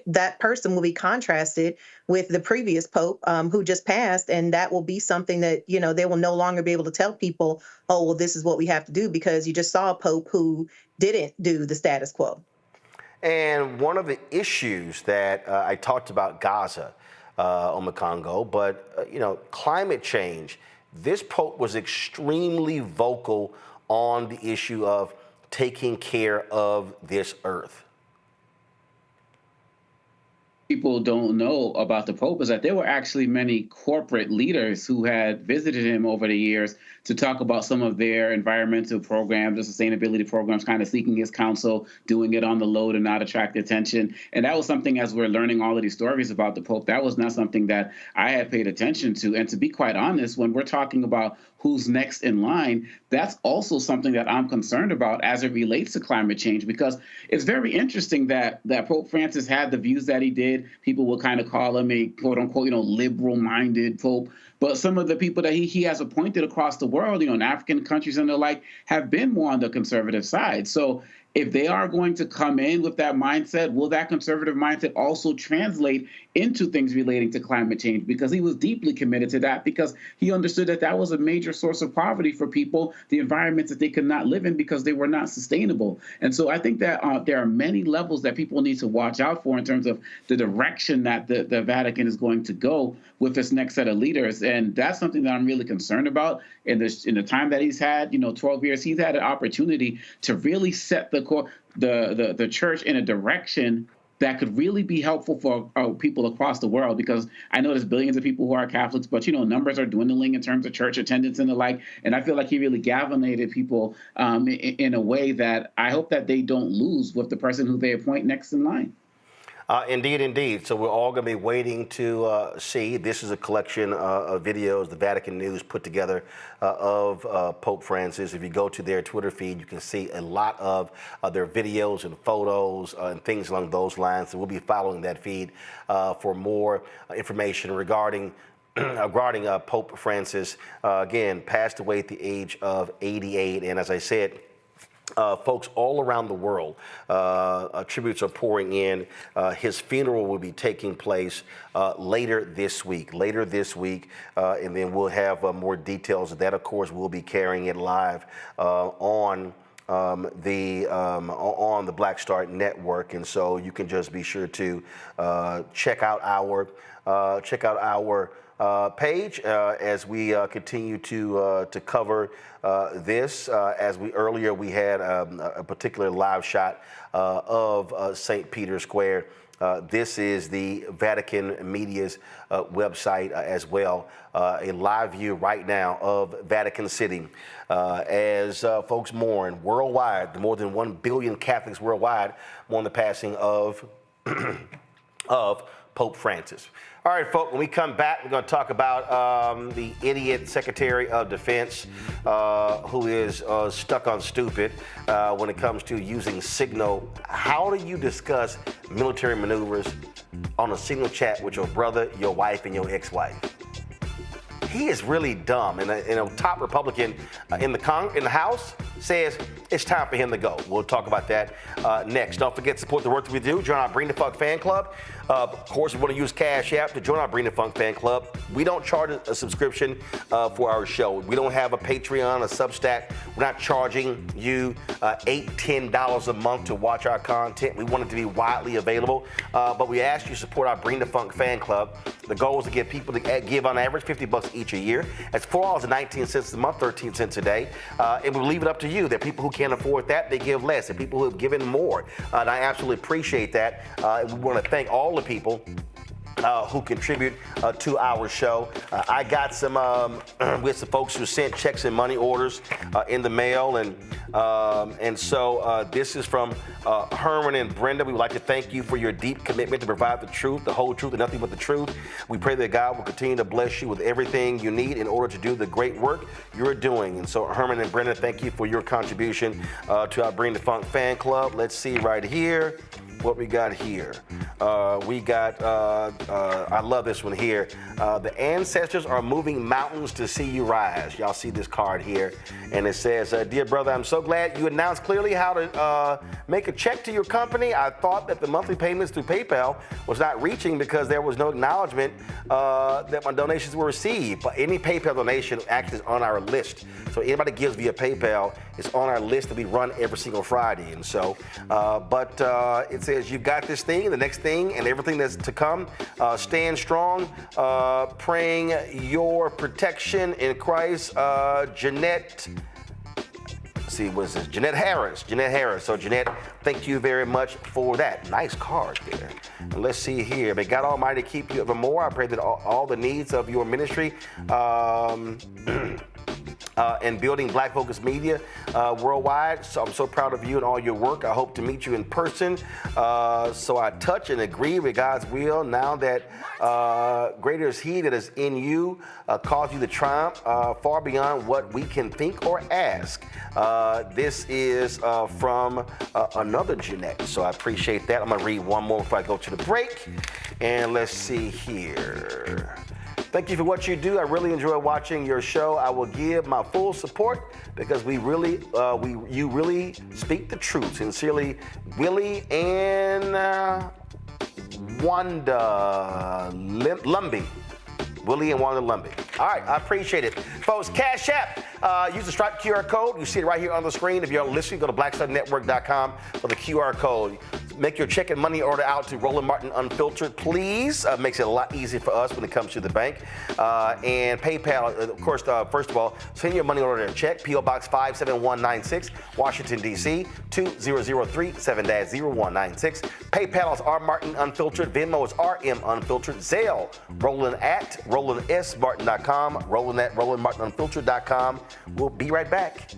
that person will be contrasted with the previous pope who just passed. And that will be something that, they will no longer be able to tell people, oh, well, this is what we have to do, because you just saw a pope who didn't do the status quo. And one of the issues that I talked about Gaza on the Congo, but, climate change, this pope was extremely vocal on the issue of taking care of this earth. People don't know about the Pope is that there were actually many corporate leaders who had visited him over the years to talk about some of their environmental programs, the sustainability programs, kind of seeking his counsel, doing it on the low to not attract attention. And that was something, as we're learning all of these stories about the Pope, that was not something that I had paid attention to. And to be quite honest, when we're talking about who's next in line, that's also something that I'm concerned about as it relates to climate change, because it's very interesting that Pope Francis had the views that he did. People will kind of call him a quote unquote, liberal-minded Pope. But some of the people that he has appointed across the world, in African countries and the like, have been more on the conservative side. So if they are going to come in with that mindset, will that conservative mindset also translate into things relating to climate change? Because he was deeply committed to that, because he understood that that was a major source of poverty for people, the environments that they could not live in because they were not sustainable. And so I think that there are many levels that people need to watch out for in terms of the direction that the Vatican is going to go with this next set of leaders. And that's something that I'm really concerned about. In the time that he's had, 12 years, he's had an opportunity to really set the church in a direction that could really be helpful for people across the world, because I know there's billions of people who are Catholics, but, numbers are dwindling in terms of church attendance and the like. And I feel like he really galvanized people in a way that I hope that they don't lose with the person who they appoint next in line. Indeed. So we're all going to be waiting to see. This is a collection of videos the Vatican News put together of Pope Francis. If you go to their Twitter feed, you can see a lot of their videos and photos and things along those lines. So we'll be following that feed for more information regarding Pope Francis. Again, passed away at the age of 88. And as I said, folks all around the world, tributes are pouring in. His funeral will be taking place later this week, and then we'll have more details of that. Of course, we'll be carrying it live on the Black Star Network, and so you can just be sure to check out our page as we continue to cover this. As earlier we had a particular live shot of St. Peter's Square This is the Vatican media's website as well. A live view right now of Vatican City as folks mourn worldwide. More than 1 billion Catholics worldwide mourn the passing of Pope Francis. All right, folks, when we come back, we're going to talk about the idiot Secretary of Defense who is stuck on stupid when it comes to using Signal. How do you discuss military maneuvers on a Signal chat with your brother, your wife, and your ex-wife? He is really dumb, and a top Republican in the House says it's time for him to go. We'll talk about that next. Don't forget to support the work that we do. Join our Bring the Funk fan club. Of course, we want to use Cash App to join our Bring the Funk fan club. We don't charge a subscription for our show. We don't have a Patreon, a Substack. We're not charging you $8, $10 a month to watch our content. We want it to be widely available, but we ask you to support our Bring the Funk fan club. The goal is to get people to give on average $50 each a year. That's $4.19 a month, 13 cents a day. And we'll leave it up to you. There are people who can't afford that, they give less. There are people who have given more. And I absolutely appreciate that. We want to thank all the people who contribute to our show. I got some with some folks who sent checks and money orders in the mail, and so this is from Herman and Brenda. We would like to thank you for your deep commitment to provide the truth, the whole truth, and nothing but the truth. We pray that God will continue to bless you with everything you need in order to do the great work you're doing. And so Herman and Brenda, thank you for your contribution to our Bring the Funk fan club. Let's see right here what we got here. We got, I love this one here. The ancestors are moving mountains to see you rise. Y'all see this card here. And it says, dear brother, I'm so glad you announced clearly how to make a check to your company. I thought that the monthly payments through PayPal was not reaching because there was no acknowledgement that my donations were received. But any PayPal donation actually is on our list. So anybody gives via PayPal is on our list that we run every single Friday. And so, it says you've got this thing, the next thing, and everything that's to come. Stand strong, praying your protection in Christ. Jeanette, see, what is this? Jeanette Harris. So Jeanette, thank you very much for that. Nice card there. And let's see here. May God Almighty keep you evermore. I pray that all the needs of your ministry and building Black Focus Media worldwide. So I'm so proud of you and all your work. I hope to meet you in person. So I touch and agree with God's will now that greater is He that is in you, cause you to triumph far beyond what we can think or ask. This is from another Jeanette. So I appreciate that. I'm going to read one more before I go to the break. And let's see here. Thank you for what you do. I really enjoy watching your show. I will give my full support because you really speak the truth. Sincerely, Willie and Wanda Lumbie. Willie and Wanda Lumbie. All right, I appreciate it. Folks, Cash App. Use the Stripe QR code. You see it right here on the screen. If you're listening, go to blackstarnetwork.com for the QR code. Make your check and money order out to Roland Martin Unfiltered, please. Makes it a lot easier for us when it comes to the bank. And PayPal, of course, first of all, send your money order and check. P.O. Box 57196, Washington, D.C., 20037-0196. PayPal is R Martin Unfiltered. Venmo is RM Unfiltered. Zelle, Roland at RolandSMartin.com. Roland at RolandMartinUnfiltered.com. We'll be right back.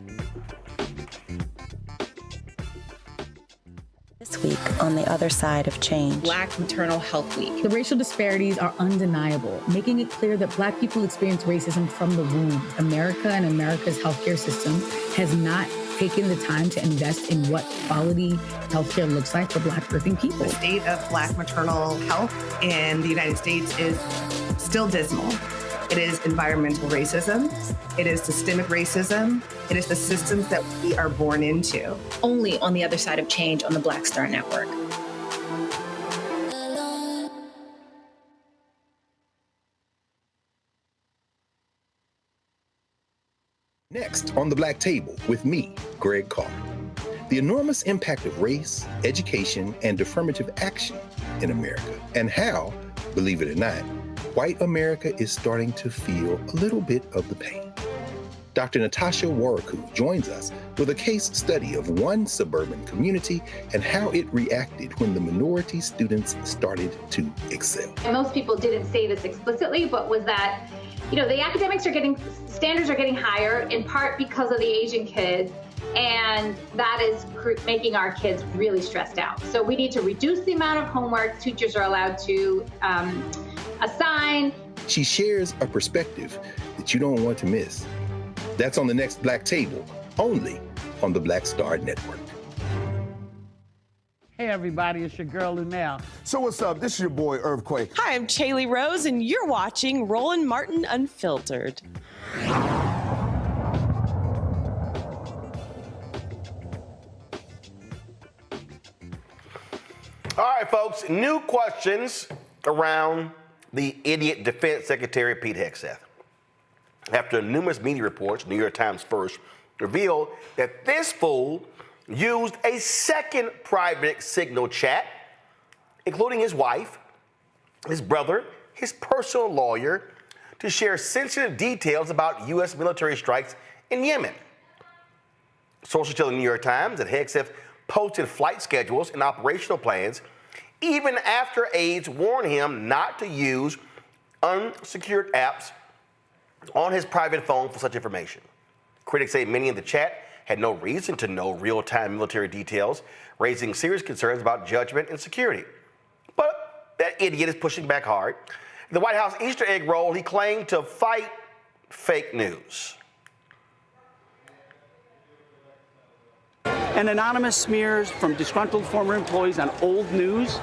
This week on the other side of change. Black Maternal Health Week. The racial disparities are undeniable, making it clear that Black people experience racism from the womb. America and America's healthcare system has not taken the time to invest in what quality healthcare looks like for Black birthing people. The state of Black maternal health in the United States is still dismal. It is environmental racism. It is systemic racism. It is the systems that we are born into. Only on the other side of change on the Black Star Network. Next on the Black Table with me, Greg Carr. The enormous impact of race, education, and affirmative action in America, and how, believe it or not, white America is starting to feel a little bit of the pain. Dr. Natasha Waraku joins us with a case study of one suburban community and how it reacted when the minority students started to excel. And most people didn't say this explicitly, but was that, the academics standards are getting higher in part because of the Asian kids, and that is making our kids really stressed out. So we need to reduce the amount of homework teachers are allowed to assign. She shares a perspective that you don't want to miss. That's on the next Black Table, only on the Black Star Network. Hey everybody, it's your girl Lunel. So what's up? This is your boy Earthquake. Hi, I'm Chaley Rose, and you're watching Roland Martin Unfiltered. All right, folks, new questions around the idiot Defense Secretary Pete Hegseth. After numerous media reports, New York Times first, revealed that this fool used a second private signal chat, including his wife, his brother, his personal lawyer, to share sensitive details about U.S. military strikes in Yemen. Sources tell the New York Times that Hegseth posted flight schedules and operational plans even after aides warned him not to use unsecured apps on his private phone for such information. Critics say many in the chat had no reason to know real-time military details, raising serious concerns about judgment and security. But that idiot is pushing back hard. In the White House Easter egg roll, he claimed to fight fake news. And anonymous smears from disgruntled former employees on old news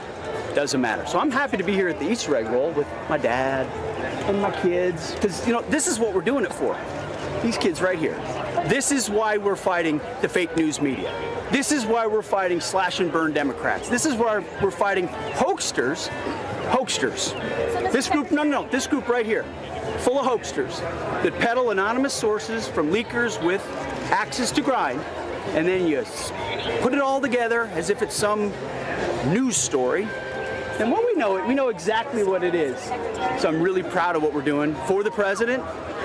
doesn't matter. So I'm happy to be here at the Easter egg roll with my dad and my kids, because this is what we're doing it for. These kids right here. This is why we're fighting the fake news media. This is why we're fighting slash and burn Democrats. This is why we're fighting hoaxsters. This group, this group right here, full of hoaxsters that peddle anonymous sources from leakers with axes to grind, and then you put it all together as if it's some news story. And when we know exactly what it is. So I'm really proud of what we're doing for the president,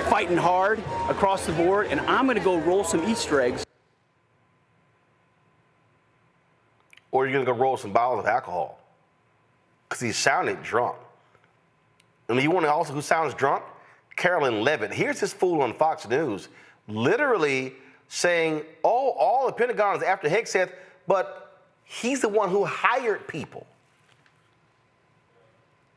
fighting hard across the board, and I'm going to go roll some Easter eggs. Or you're going to go roll some bottles of alcohol, because he sounded drunk. And you want to also who sounds drunk? Carolyn Levitt. Here's this fool on Fox News literally saying, all the Pentagon is after Hegseth, but he's the one who hired people.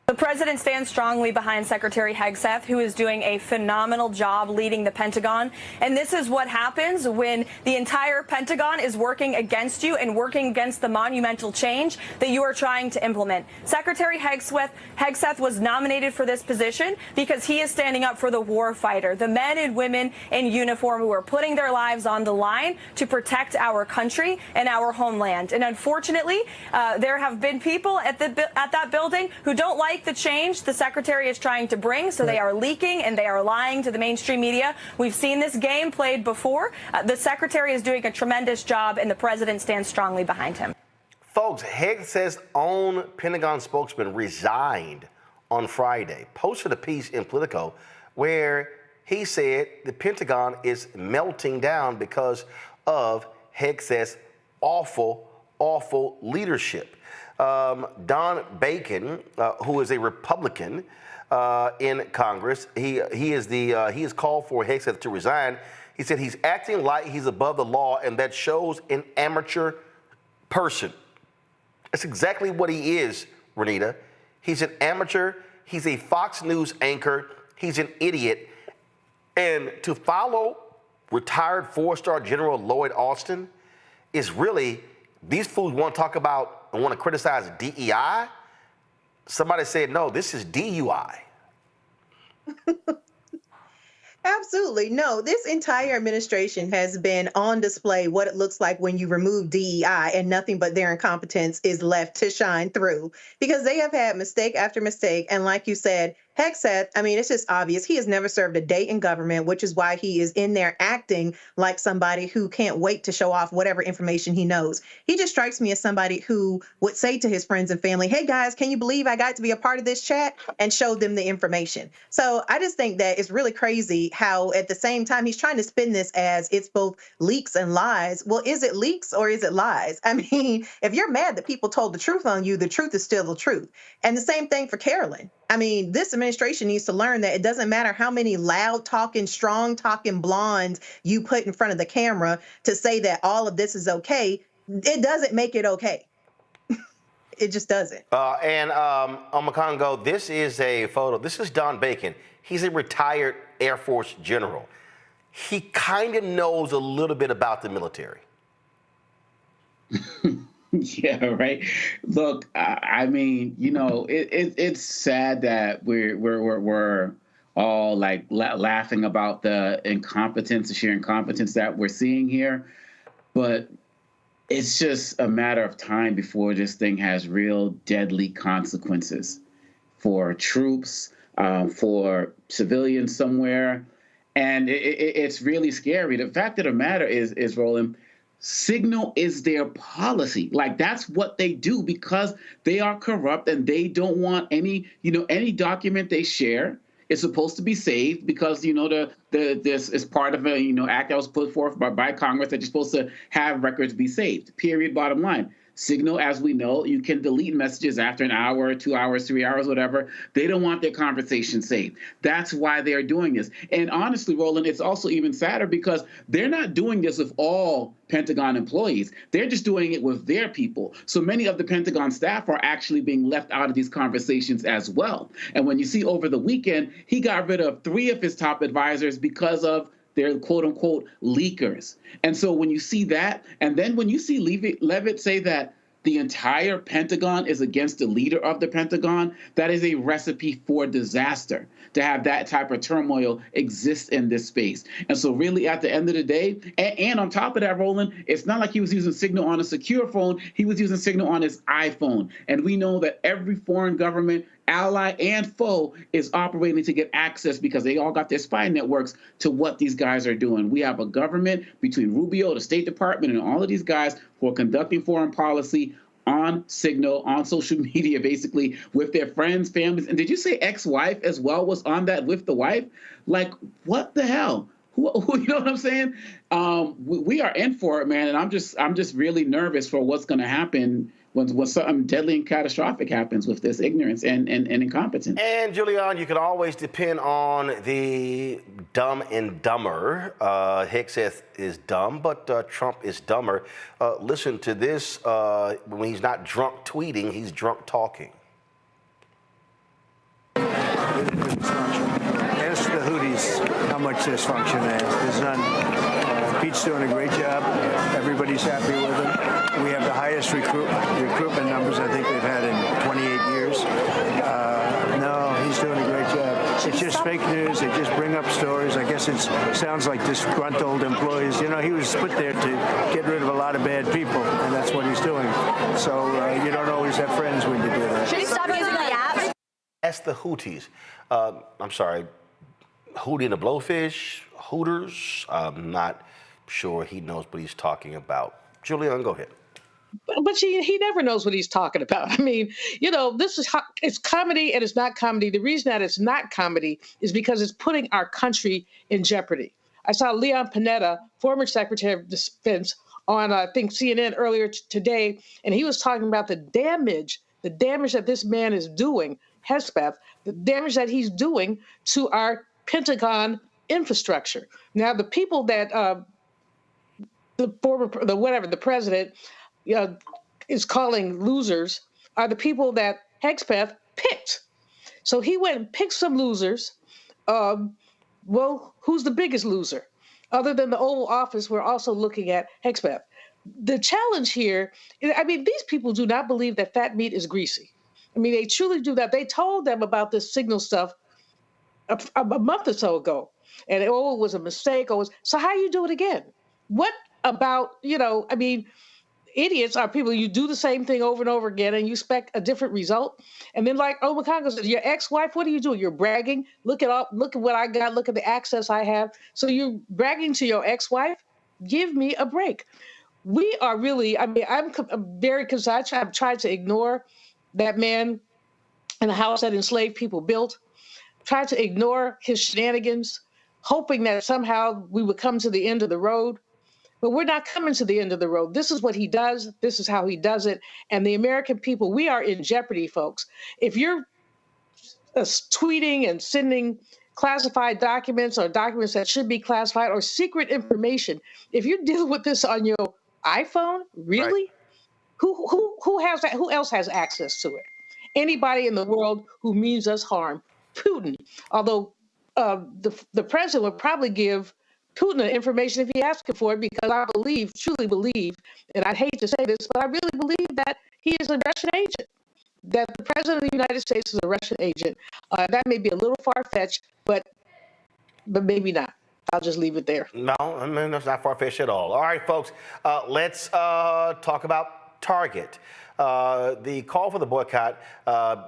The president stands strongly behind Secretary Hegseth, who is doing a phenomenal job leading the Pentagon. And this is what happens when the entire Pentagon is working against you and working against the monumental change that you are trying to implement. Secretary Hegseth was nominated for this position because he is standing up for the war fighter, the men and women in uniform who are putting their lives on the line to protect our country and our homeland. And unfortunately, there have been people at that building who don't like the change the secretary is trying to bring, so they are leaking and they are lying to the mainstream media. We've seen this game played before. The secretary is doing a tremendous job, and the president stands strongly behind him. Folks, Hegseth's own Pentagon spokesman resigned on Friday, posted a piece in Politico where he said the Pentagon is melting down because of Hegseth's awful leadership. Don Bacon, who is a Republican in Congress, he has called for Hegseth to resign. He said he's acting like he's above the law, and that shows an amateur person. That's exactly what he is, Renita. He's an amateur. He's a Fox News anchor. He's an idiot. And to follow retired four-star General Lloyd Austin is really, these fools want to talk about and want to criticize DEI. Somebody said, no, this is DUI. Absolutely. No, this entire administration has been on display what it looks like when you remove DEI and nothing but their incompetence is left to shine through, because they have had mistake after mistake. And like you said, Hegseth, I mean, it's just obvious. He has never served a day in government, which is why he is in there acting like somebody who can't wait to show off whatever information he knows. He just strikes me as somebody who would say to his friends and family, hey guys, can you believe I got to be a part of this chat, and show them the information. So I just think that it's really crazy how at the same time he's trying to spin this as it's both leaks and lies. Well, is it leaks or is it lies? I mean, if you're mad that people told the truth on you, the truth is still the truth. And the same thing for Carolyn. I mean, this administration needs to learn that it doesn't matter how many loud talking, strong talking blondes you put in front of the camera to say that all of this is okay. It doesn't make it okay. It just doesn't. And Omakongo, this is a photo. This is Don Bacon. He's a retired Air Force general. He kind of knows a little bit about the military. Yeah, right. Look, I mean, you know, it's sad that we're all like laughing about the incompetence, the sheer incompetence that we're seeing here, but it's just a matter of time before this thing has real deadly consequences for troops, for civilians somewhere, and it's really scary. The fact of the matter is, Roland, Signal is their policy. Like, that's what they do because they are corrupt and they don't want any document they share is supposed to be saved because, this is part of a, act that was put forth by Congress that you're supposed to have records be saved, period, bottom line. Signal, as we know, you can delete messages after an hour, 2 hours, 3 hours, whatever. They don't want their conversation saved. That's why they're doing this. And honestly, Roland, it's also even sadder because they're not doing this with all Pentagon employees. They're just doing it with their people. So many of the Pentagon staff are actually being left out of these conversations as well. And when you see over the weekend, he got rid of 3 of his top advisors because of they're quote unquote leakers. And so when you see that, and then when you see Leavitt say that the entire Pentagon is against the leader of the Pentagon, that is a recipe for disaster to have that type of turmoil exist in this space. And so really at the end of the day, and on top of that, Roland, it's not like he was using Signal on a secure phone, he was using Signal on his iPhone. And we know that every foreign government, ally and foe, is operating to get access because they all got their spy networks to what these guys are doing. We have a government between Rubio, the State Department, and all of these guys who are conducting foreign policy on Signal, on social media, basically, with their friends, families. And did you say ex-wife as well was on that with the wife? Like, what the hell? Who you know what I'm saying? We are in for it, man. And I'm just really nervous for what's going to happen when something deadly and catastrophic happens with this ignorance and incompetence. And Julian, you can always depend on the dumb and dumber. Hegseth is dumb, but Trump is dumber. Listen to this. When he's not drunk tweeting, he's drunk talking. Ask the Houthis how much dysfunction there is. There's none. Pete's doing a great job. Everybody's happy with him. We have the highest recruitment numbers I think we've had in 28 years. No, he's doing a great job. It's just fake news. They just bring up stories. I guess it sounds like disgruntled employees. You know, he was put there to get rid of a lot of bad people, and that's what he's doing. So you don't always have friends when you do that. Should he stop using the app? That's the Houthis. I'm sorry, Hootie and the Blowfish, Hooters. I'm not sure he knows what he's talking about. Julian, go ahead. But he never knows what he's talking about. I mean, this is it's comedy and it's not comedy. The reason that it's not comedy is because it's putting our country in jeopardy. I saw Leon Panetta, former Secretary of Defense, on, I think, CNN earlier today, and he was talking about the damage that this man is doing, Hegseth, the damage that he's doing to our Pentagon infrastructure. Now, the people that the president is calling losers are the people that Hegseth picked. So he went and picked some losers. Well, who's the biggest loser? Other than the Oval Office, we're also looking at Hegseth. The challenge here, I mean, these people do not believe that fat meat is greasy. I mean, they truly do that. They told them about this Signal stuff a month or so ago. And, it was a mistake. So how you do it again? What about, I mean, Idiots are people you do the same thing over and over again and you expect a different result. And then like Omar Miller says, your ex-wife, what are you doing? You're bragging. Look at what I got. Look at the access I have. So you're bragging to your ex-wife? Give me a break. We are really, I'm very concerned. I've tried to ignore that man in the house that enslaved people built, tried to ignore his shenanigans, hoping that somehow we would come to the end of the road. But we're not coming to the end of the road. This is what he does. This is how he does it. And the American people, we are in jeopardy, folks. If you're tweeting and sending classified documents or documents that should be classified or secret information, if you're dealing with this on your iPhone, really? Right. Who has that? Who else has access to it? Anybody in the world who means us harm. Putin. Although the president would probably give Putin the information if he asked for it, because I truly believe, and I hate to say this, but I really believe that he is a Russian agent, that the president of the United States is a Russian agent. That may be a little far-fetched, but maybe not. I'll just leave it there. No, I mean, that's not far-fetched at all. All right, folks, let's talk about Target. The call for the boycott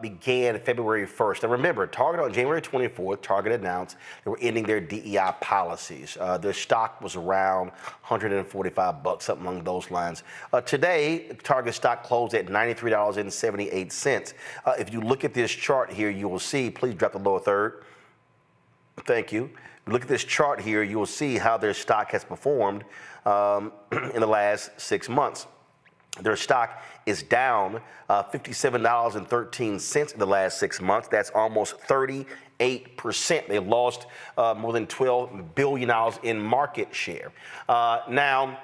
began February 1st. And remember, Target on January 24th, Target announced they were ending their DEI policies. Their stock was around $145, something along those lines. Today, Target stock closed at $93.78. If you look at this chart here, you will see, please drop the lower third. Thank you. Look at this chart here, you will see how their stock has performed in the last 6 months. Their stock is down $57.13 in the last 6 months. That's almost 38%. They lost more than $12 billion in market share. Now,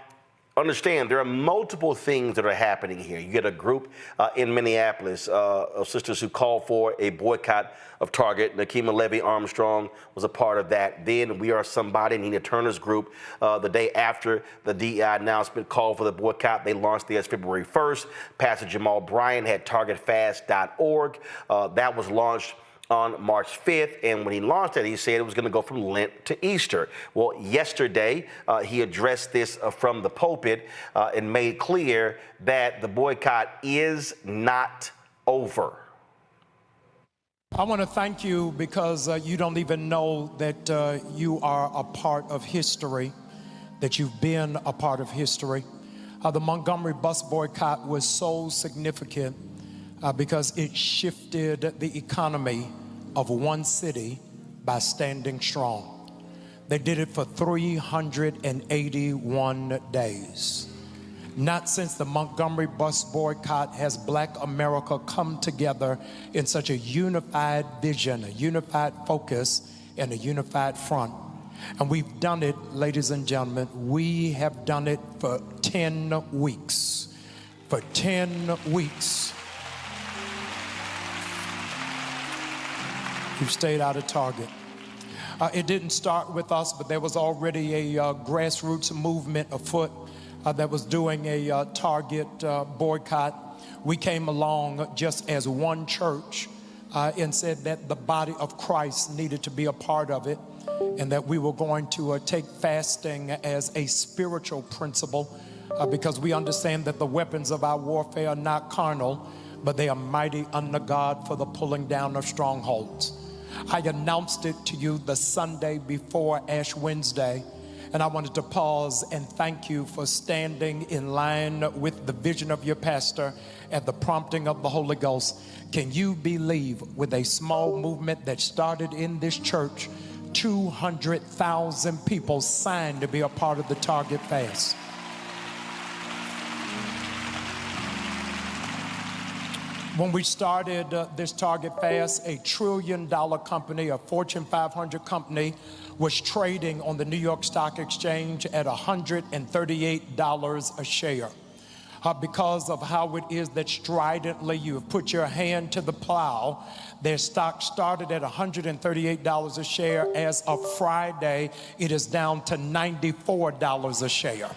understand, there are multiple things that are happening here. You get a group in Minneapolis of sisters who called for a boycott of Target. Nakima Levy Armstrong was a part of that. Then We Are Somebody, Nina Turner's group, the day after the DEI announcement called for the boycott, they launched theirs February 1st. Pastor Jamal Bryant had targetfast.org. That was launched on March 5th, and when he launched it, he said it was going to go from Lent to Easter. Well, yesterday, he addressed this from the pulpit and made clear that the boycott is not over. I want to thank you because you don't even know that you are a part of history, that you've been a part of history. The Montgomery bus boycott was so significant because it shifted the economy of one city by standing strong. They did it for 381 days. Not since the Montgomery bus boycott has Black America come together in such a unified vision, a unified focus, and a unified front. And we've done it, ladies and gentlemen, we have done it for 10 weeks. For 10 weeks. We've stayed out of Target. It didn't start with us, but there was already a grassroots movement afoot that was doing a Target boycott. We came along just as one church and said that the body of Christ needed to be a part of it, and that we were going to take fasting as a spiritual principle because we understand that the weapons of our warfare are not carnal, but they are mighty unto God for the pulling down of strongholds. I announced it to you the Sunday before Ash Wednesday, and I wanted to pause and thank you for standing in line with the vision of your pastor at the prompting of the Holy Ghost. Can you believe, with a small movement that started in this church, 200,000 people signed to be a part of the Target fast? When we started this Target fast, $1 trillion company, a Fortune 500 company, was trading on the New York Stock Exchange at $138 a share. Because of how it is that stridently you have put your hand to the plow, their stock started at $138 a share. As of Friday, it is down to $94 a share.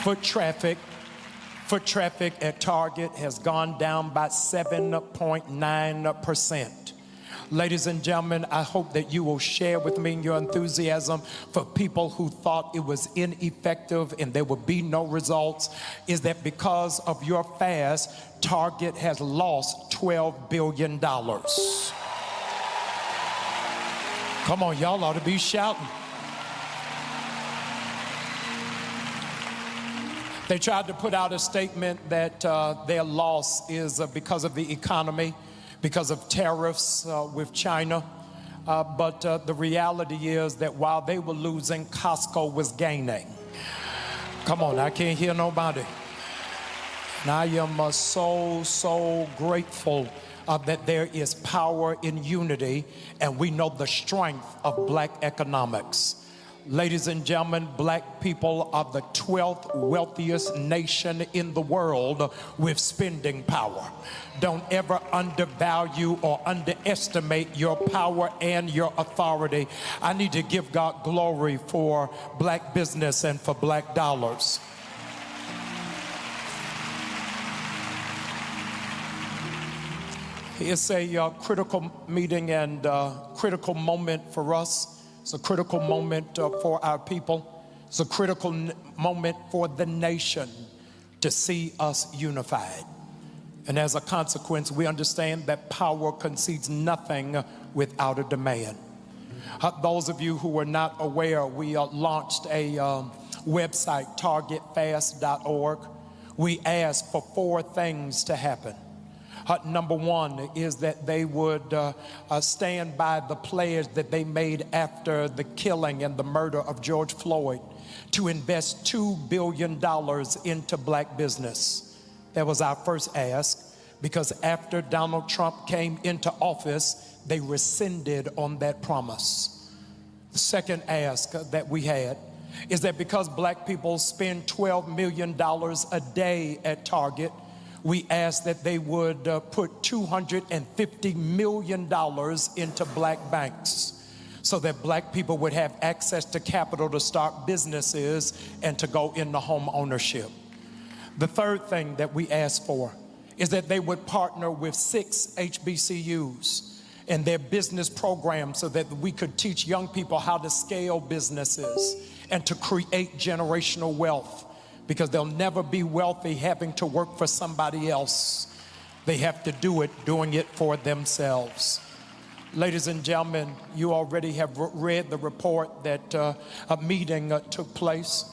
Foot traffic at Target has gone down by 7.9%. Ladies and gentlemen, I hope that you will share with me your enthusiasm for people who thought it was ineffective and there would be no results, is that because of your fast, Target has lost $12 billion. Come on, y'all ought to be shouting. They tried to put out a statement that their loss is because of the economy, because of tariffs with China. But the reality is that while they were losing, Costco was gaining. Come on, I can't hear nobody. And I am so grateful that there is power in unity, and we know the strength of black economics. Ladies and gentlemen, black people are the 12th wealthiest nation in the world with spending power. Don't ever undervalue or underestimate your power and your authority. I need to give God glory for black business and for black dollars. It's a critical meeting and critical moment for us. It's a critical moment for our people. It's a critical moment for the nation to see us unified. And as a consequence, we understand that power concedes nothing without a demand. Those of you who are not aware, we launched a website, targetfast.org. We asked for 4 things to happen. Number 1 is that they would stand by the pledge that they made after the killing and the murder of George Floyd to invest $2 billion into black business. That was our first ask, because after Donald Trump came into office, they rescinded on that promise. The second ask that we had is that because black people spend $12 million a day at Target, we asked that they would put $250 million into black banks so that black people would have access to capital to start businesses and to go into home ownership. The third thing that we asked for is that they would partner with 6 HBCUs and their business programs so that we could teach young people how to scale businesses and to create generational wealth. Because they'll never be wealthy having to work for somebody else. They have to do it, doing it for themselves. Ladies and gentlemen, you already have read the report that a meeting took place.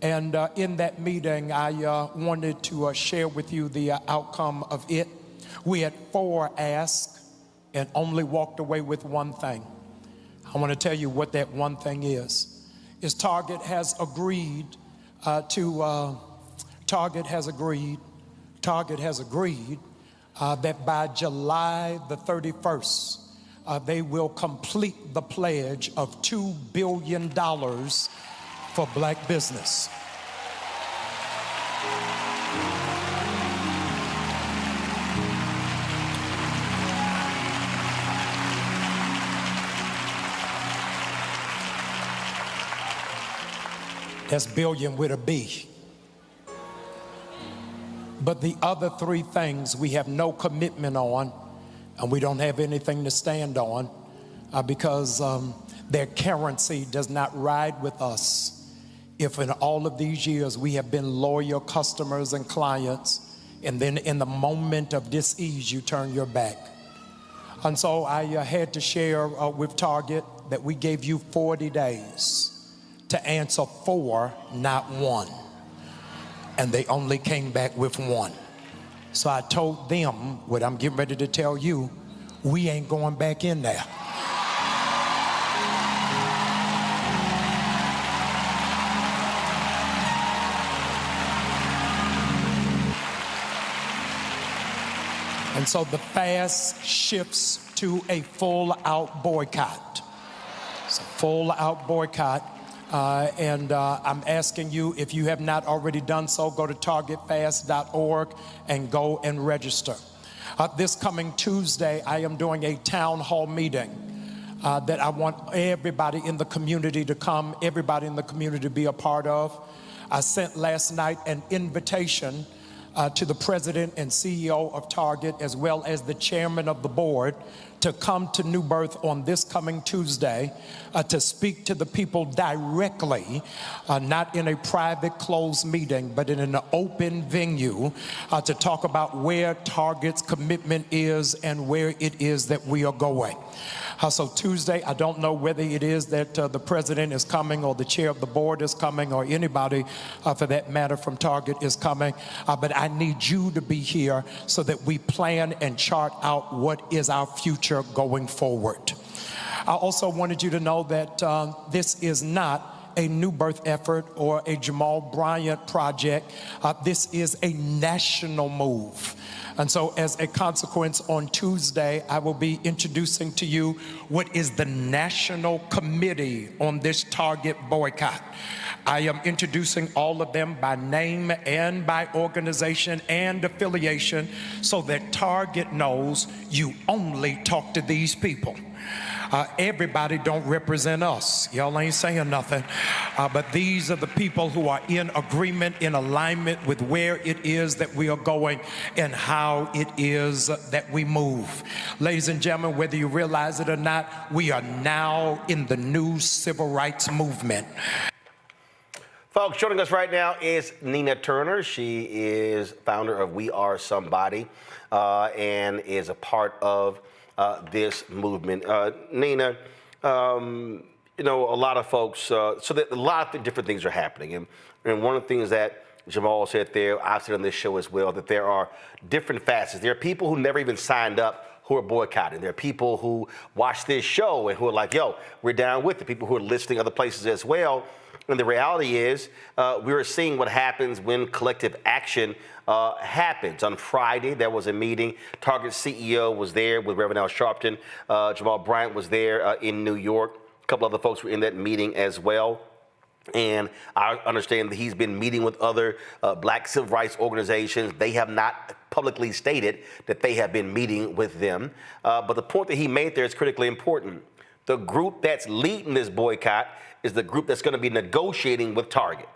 And in that meeting, I wanted to share with you the outcome of it. We had 4 asks and only walked away with 1 thing. I want to tell you what that 1 thing is Target has agreed Target has agreed that by July the 31st, they will complete the pledge of $2 billion for black business. That's billion with a B. But the other 3 things we have no commitment on, and we don't have anything to stand on because their currency does not ride with us. If in all of these years we have been loyal customers and clients, and then in the moment of dis-ease you turn your back. And so I had to share with Target that we gave you 40 days to answer 4, not 1. And they only came back with 1. So I told them what I'm getting ready to tell you, we ain't going back in there. And so the fast shifts to a full-out boycott. It's a full-out boycott. I'm asking you, if you have not already done so, go to targetfast.org and go and register. This coming Tuesday, I am doing a town hall meeting that I want everybody in the community to come, everybody in the community to be a part of. I sent last night an invitation to the president and CEO of Target, as well as the chairman of the board, to come to New Birth on this coming Tuesday to speak to the people directly, not in a private closed meeting, but in an open venue to talk about where Target's commitment is and where it is that we are going. So Tuesday, I don't know whether it is that the president is coming or the chair of the board is coming or anybody for that matter from Target is coming, but I need you to be here so that we plan and chart out what is our future going forward. I also wanted you to know that this is not a New Birth effort or a Jamal Bryant project. This is a national move. And so as a consequence, on Tuesday, I will be introducing to you what is the National Committee on this Target boycott. I am introducing all of them by name and by organization and affiliation so that Target knows you only talk to these people. Everybody don't represent us. Y'all ain't saying nothing. But these are the people who are in agreement, in alignment with where it is that we are going and how it is that we move. Ladies and gentlemen, whether you realize it or not, we are now in the new civil rights movement. Folks, joining us right now is Nina Turner. She is founder of We Are Somebody and is a part of this movement. Nina, you know, a lot of folks, so that a lot of different things are happening. And one of the things that Jamal said there, I've said on this show as well, that there are different facets. There are people who never even signed up who are boycotting. There are people who watch this show and who are like, yo, we're down with it. People who are listening other places as well. And the reality is we are seeing what happens when collective action happens. On Friday, there was a meeting. Target CEO was there with Reverend Al Sharpton. Jamal Bryant was there in New York. A couple other folks were in that meeting as well. And I understand that he's been meeting with other black civil rights organizations. They have not publicly stated that they have been meeting with them. But the point that he made there is critically important. The group that's leading this boycott is the group that's going to be negotiating with Target.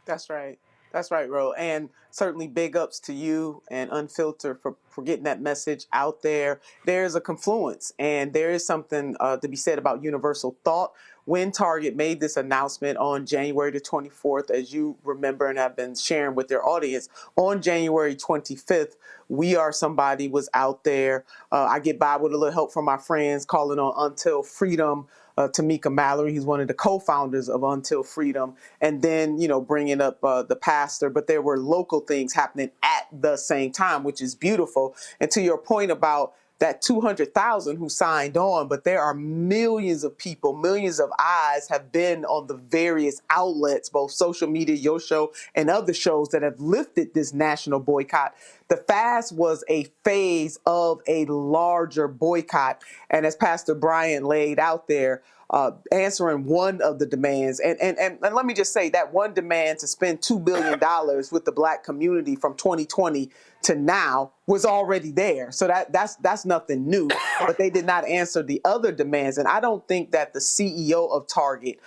That's right. That's right, Ro. And certainly big ups to you and Unfiltered for getting that message out there. There's a confluence and there is something to be said about universal thought. When Target made this announcement on January the 24th, as you remember and have been sharing with their audience, on January 25th, We Are Somebody was out there. I get by with a little help from my friends calling on Until Freedom. Tamika Mallory, he's one of the co-founders of Until Freedom, and then, you know, bringing up the pastor. But there were local things happening at the same time, which is beautiful. And to your point about that 200,000 who signed on, but there are millions of people, millions of eyes have been on the various outlets, both social media, your show, and other shows that have lifted this national boycott. The fast was a phase of a larger boycott. And as Pastor Brian laid out there, answering one of the demands, and let me just say that one demand to spend $2 billion with the black community from 2020 to now was already there. So that's nothing new, but they did not answer the other demands. And I don't think that the CEO of Target,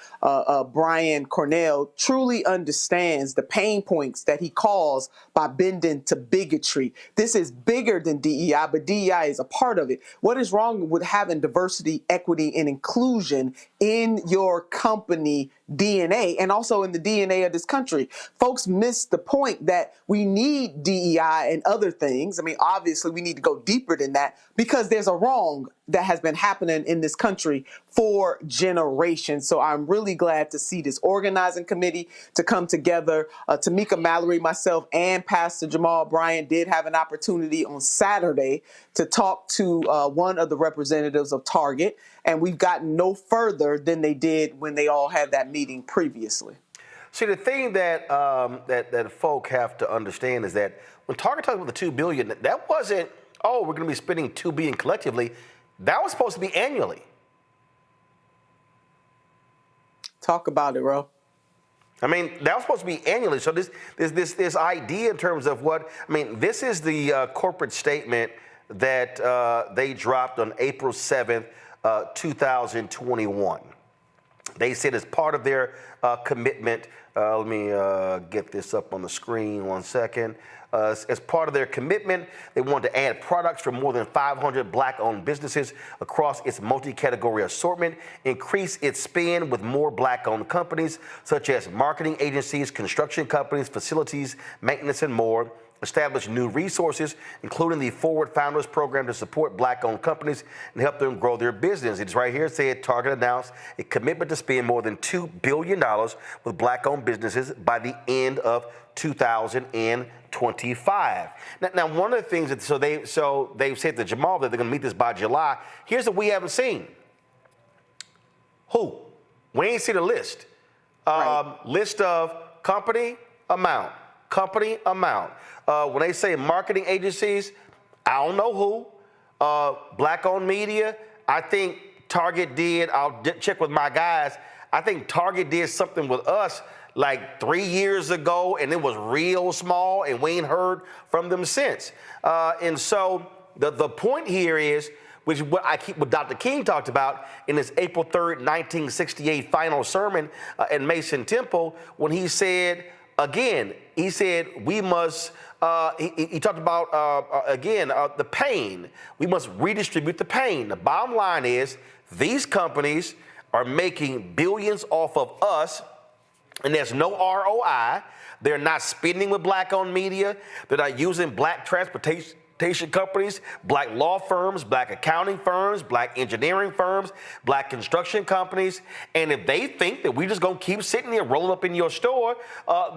Brian Cornell, truly understands the pain points that he caused by bending to bigotry. This is bigger than DEI, but DEI is a part of it. What is wrong with having diversity, equity, and inclusion in your company DNA and also in the DNA of this country? Folks miss the point that we need DEI and other things. I mean, obviously we need to go deeper than that because there's a wrong that has been happening in this country for generations. So I'm really glad to see this organizing committee to come together. Tamika Mallory, myself, and Pastor Jamal Bryant did have an opportunity on Saturday to talk to one of the representatives of Target, and we've gotten no further than they did when they all had that meeting previously. See, the thing that that folk have to understand is that when Target talked about the $2 billion, that wasn't, oh, we're going to be spending $2 billion collectively. That was supposed to be annually. Talk about it, Ro. I mean, that was supposed to be annually. So this idea in terms of what, I mean, this is the corporate statement that they dropped on April 7th, 2021. They said as part of their commitment, let me get this up on the screen 1 second. As part of their commitment, they wanted to add products from more than 500 black-owned businesses across its multi-category assortment, increase its spend with more black-owned companies, such as marketing agencies, construction companies, facilities, maintenance, and more, establish new resources, including the Forward Founders Program to support black-owned companies and help them grow their business. It's right here. It said Target announced a commitment to spend more than $2 billion with black-owned businesses by the end of 2025. Now, one of the things that they've said to Jamal that they're going to meet this by July. Here's what we haven't seen. Who? We ain't seen a list. List of company amount. Company amount. When they say marketing agencies, I don't know who. Black-owned media, I think Target did. I'll check with my guys. I think Target did something with us like 3 years ago, and it was real small, and we ain't heard from them since. And so the point here is, which is what Dr. King talked about in his April 3rd, 1968 final sermon at Mason Temple, when he said, again, he said we must, he talked about, the pain. We must redistribute the pain. The bottom line is these companies are making billions off of us, and there's no ROI. They're not spending with black-owned media. They're not using black transportation companies, black law firms, black accounting firms, black engineering firms, black construction companies. And if they think that we're just going to keep sitting here rolling up in your store,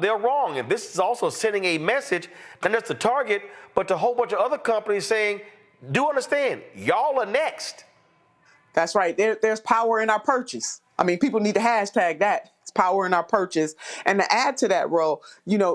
they're wrong. And this is also sending a message, not just to Target, but to a whole bunch of other companies saying, do understand, y'all are next. That's right. There's power in our purchase. I mean, people need to hashtag that. It's power in our purchase. And to add to that, Ro,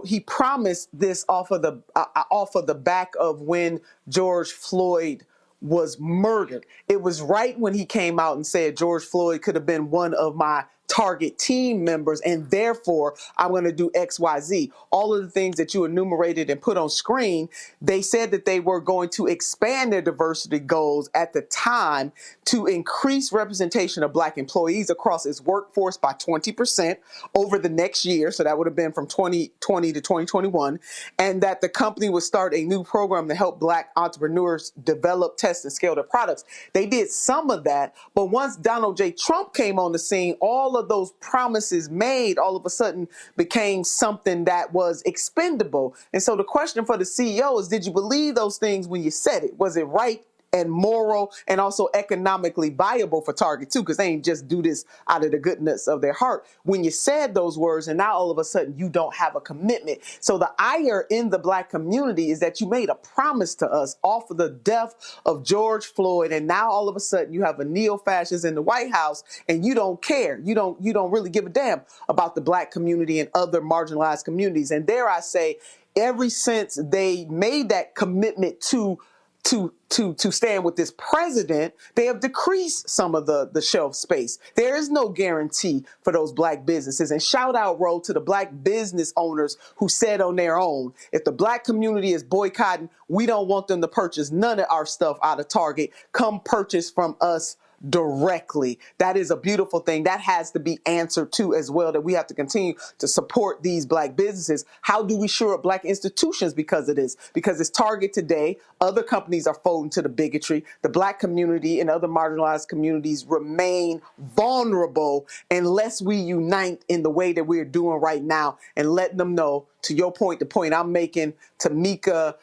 he promised this off of the back of when George Floyd was murdered. It was right when he came out and said George Floyd could have been one of my Target team members, and therefore I'm going to do X, Y, Z. All of the things that you enumerated and put on screen, they said that they were going to expand their diversity goals at the time to increase representation of black employees across its workforce by 20% over the next year. So that would have been from 2020 to 2021. And that the company would start a new program to help black entrepreneurs develop, test, and scale their products. They did some of that, but once Donald J. Trump came on the scene, all of those promises made all of a sudden became something that was expendable. And so the question for the CEO is, did you believe those things when you said it? Was it right and moral and also economically viable for Target too? Because they ain't just do this out of the goodness of their heart. When you said those words and now all of a sudden you don't have a commitment. So the ire in the black community is that you made a promise to us off of the death of George Floyd, and now all of a sudden you have a neo-fascist in the White House and you don't care. You don't really give a damn about the black community and other marginalized communities. And dare I say, ever since they made that commitment to stand with this president, they have decreased some of the shelf space. There is no guarantee for those black businesses. And shout out, Ro, to the black business owners who said on their own, if the black community is boycotting, we don't want them to purchase none of our stuff out of Target. Come purchase from us directly. That is a beautiful thing. That has to be answered to as well, that we have to continue to support these black businesses. How do we shore up black institutions because of this? Because it's Target today. Other companies are folding to the bigotry. The black community and other marginalized communities remain vulnerable unless we unite in the way that we're doing right now and letting them know, to your point, the point I'm making, Tamika,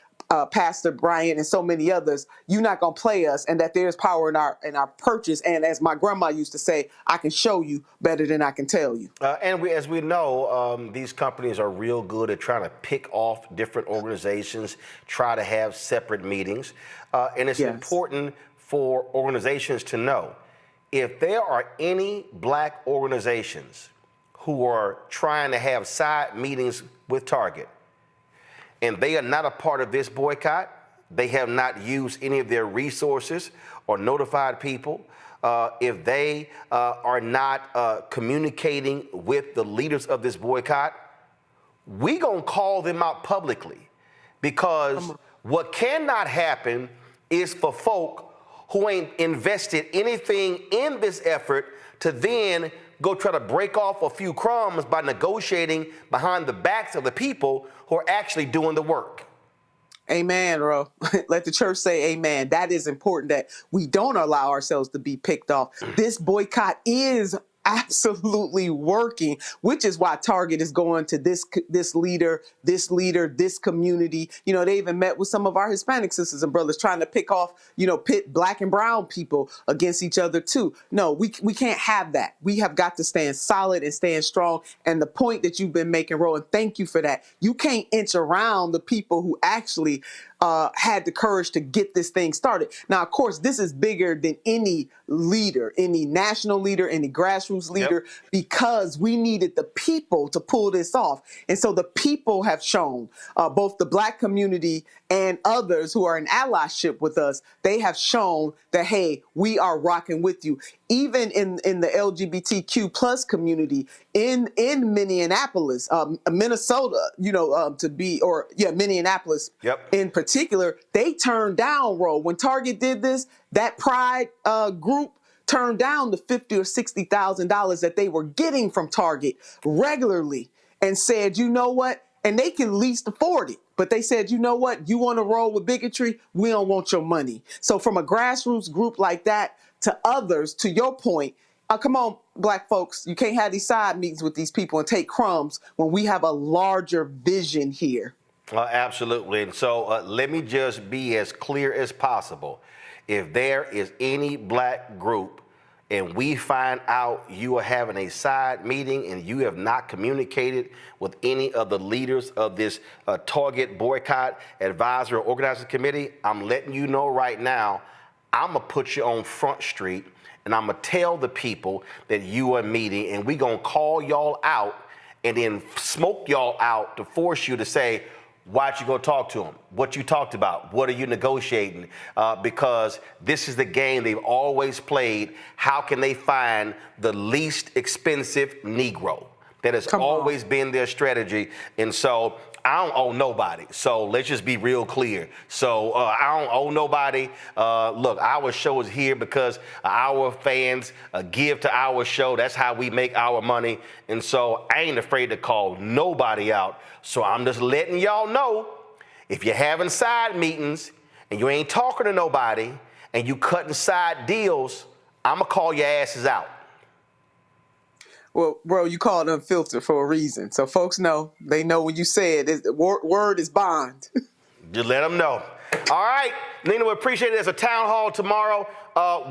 Pastor Bryant, and so many others, you're not going to play us, and that there's power in our purchase. And as my grandma used to say, I can show you better than I can tell you. As we know, these companies are real good at trying to pick off different organizations, try to have separate meetings. And it's important for organizations to know, if there are any black organizations who are trying to have side meetings with Target, and they are not a part of this boycott, they have not used any of their resources or notified people, if they are not communicating with the leaders of this boycott, we gonna call them out publicly. Because what cannot happen is for folk who ain't invested anything in this effort to then go try to break off a few crumbs by negotiating behind the backs of the people who are actually doing the work. Amen, bro. Let the church say amen. That is important, that we don't allow ourselves to be picked off. This boycott is absolutely working, which is why Target is going to this leader, this community. You know, they even met with some of our Hispanic sisters and brothers trying to pick off, you know, pit black and brown people against each other too. No, we can't have that. We have got to stand solid and stand strong. And the point that you've been making, Roland, thank you for that. You can't inch around the people who actually had the courage to get this thing started. Now, of course, this is bigger than any leader, any national leader, any grassroots leader, because we needed the people to pull this off. And so the people have shown, both the black community and others who are in allyship with us, they have shown that, hey, we are rocking with you. Even in the LGBTQ plus community in Minneapolis, Minnesota, you know, Minneapolis in particular, they turned down when Target did this. That Pride group turned down the $50,000 or $60,000 that they were getting from Target regularly, and said, you know what? And they can least afford it. But they said, you know what? You want to roll with bigotry? We don't want your money. So from a grassroots group like that to others, to your point, come on, black folks, you can't have these side meetings with these people and take crumbs when we have a larger vision here. Absolutely. And so let me just be as clear as possible. If there is any black group and we find out you are having a side meeting and you have not communicated with any of the leaders of this Target Boycott Advisory Organizing Committee, I'm letting you know right now, I'm going to put you on Front Street and I'm going to tell the people that you are meeting, and we're going to call y'all out and then smoke y'all out to force you to say, why'd you go talk to them? What you talked about? What are you negotiating? Because this is the game they've always played. How can they find the least expensive Negro? That has always been their strategy. And so I don't owe nobody. So let's just be real clear. So I don't owe nobody. Look, our show is here because our fans give to our show. That's how we make our money. And so I ain't afraid to call nobody out. So I'm just letting y'all know, if you're having side meetings and you ain't talking to nobody and you cutting side deals, I'm going to call your asses out. Well, bro, you called Unfiltered for a reason. So folks know, they know when you say it, word is bond. Just let them know. All right, Nina, we appreciate it. There's a town hall tomorrow.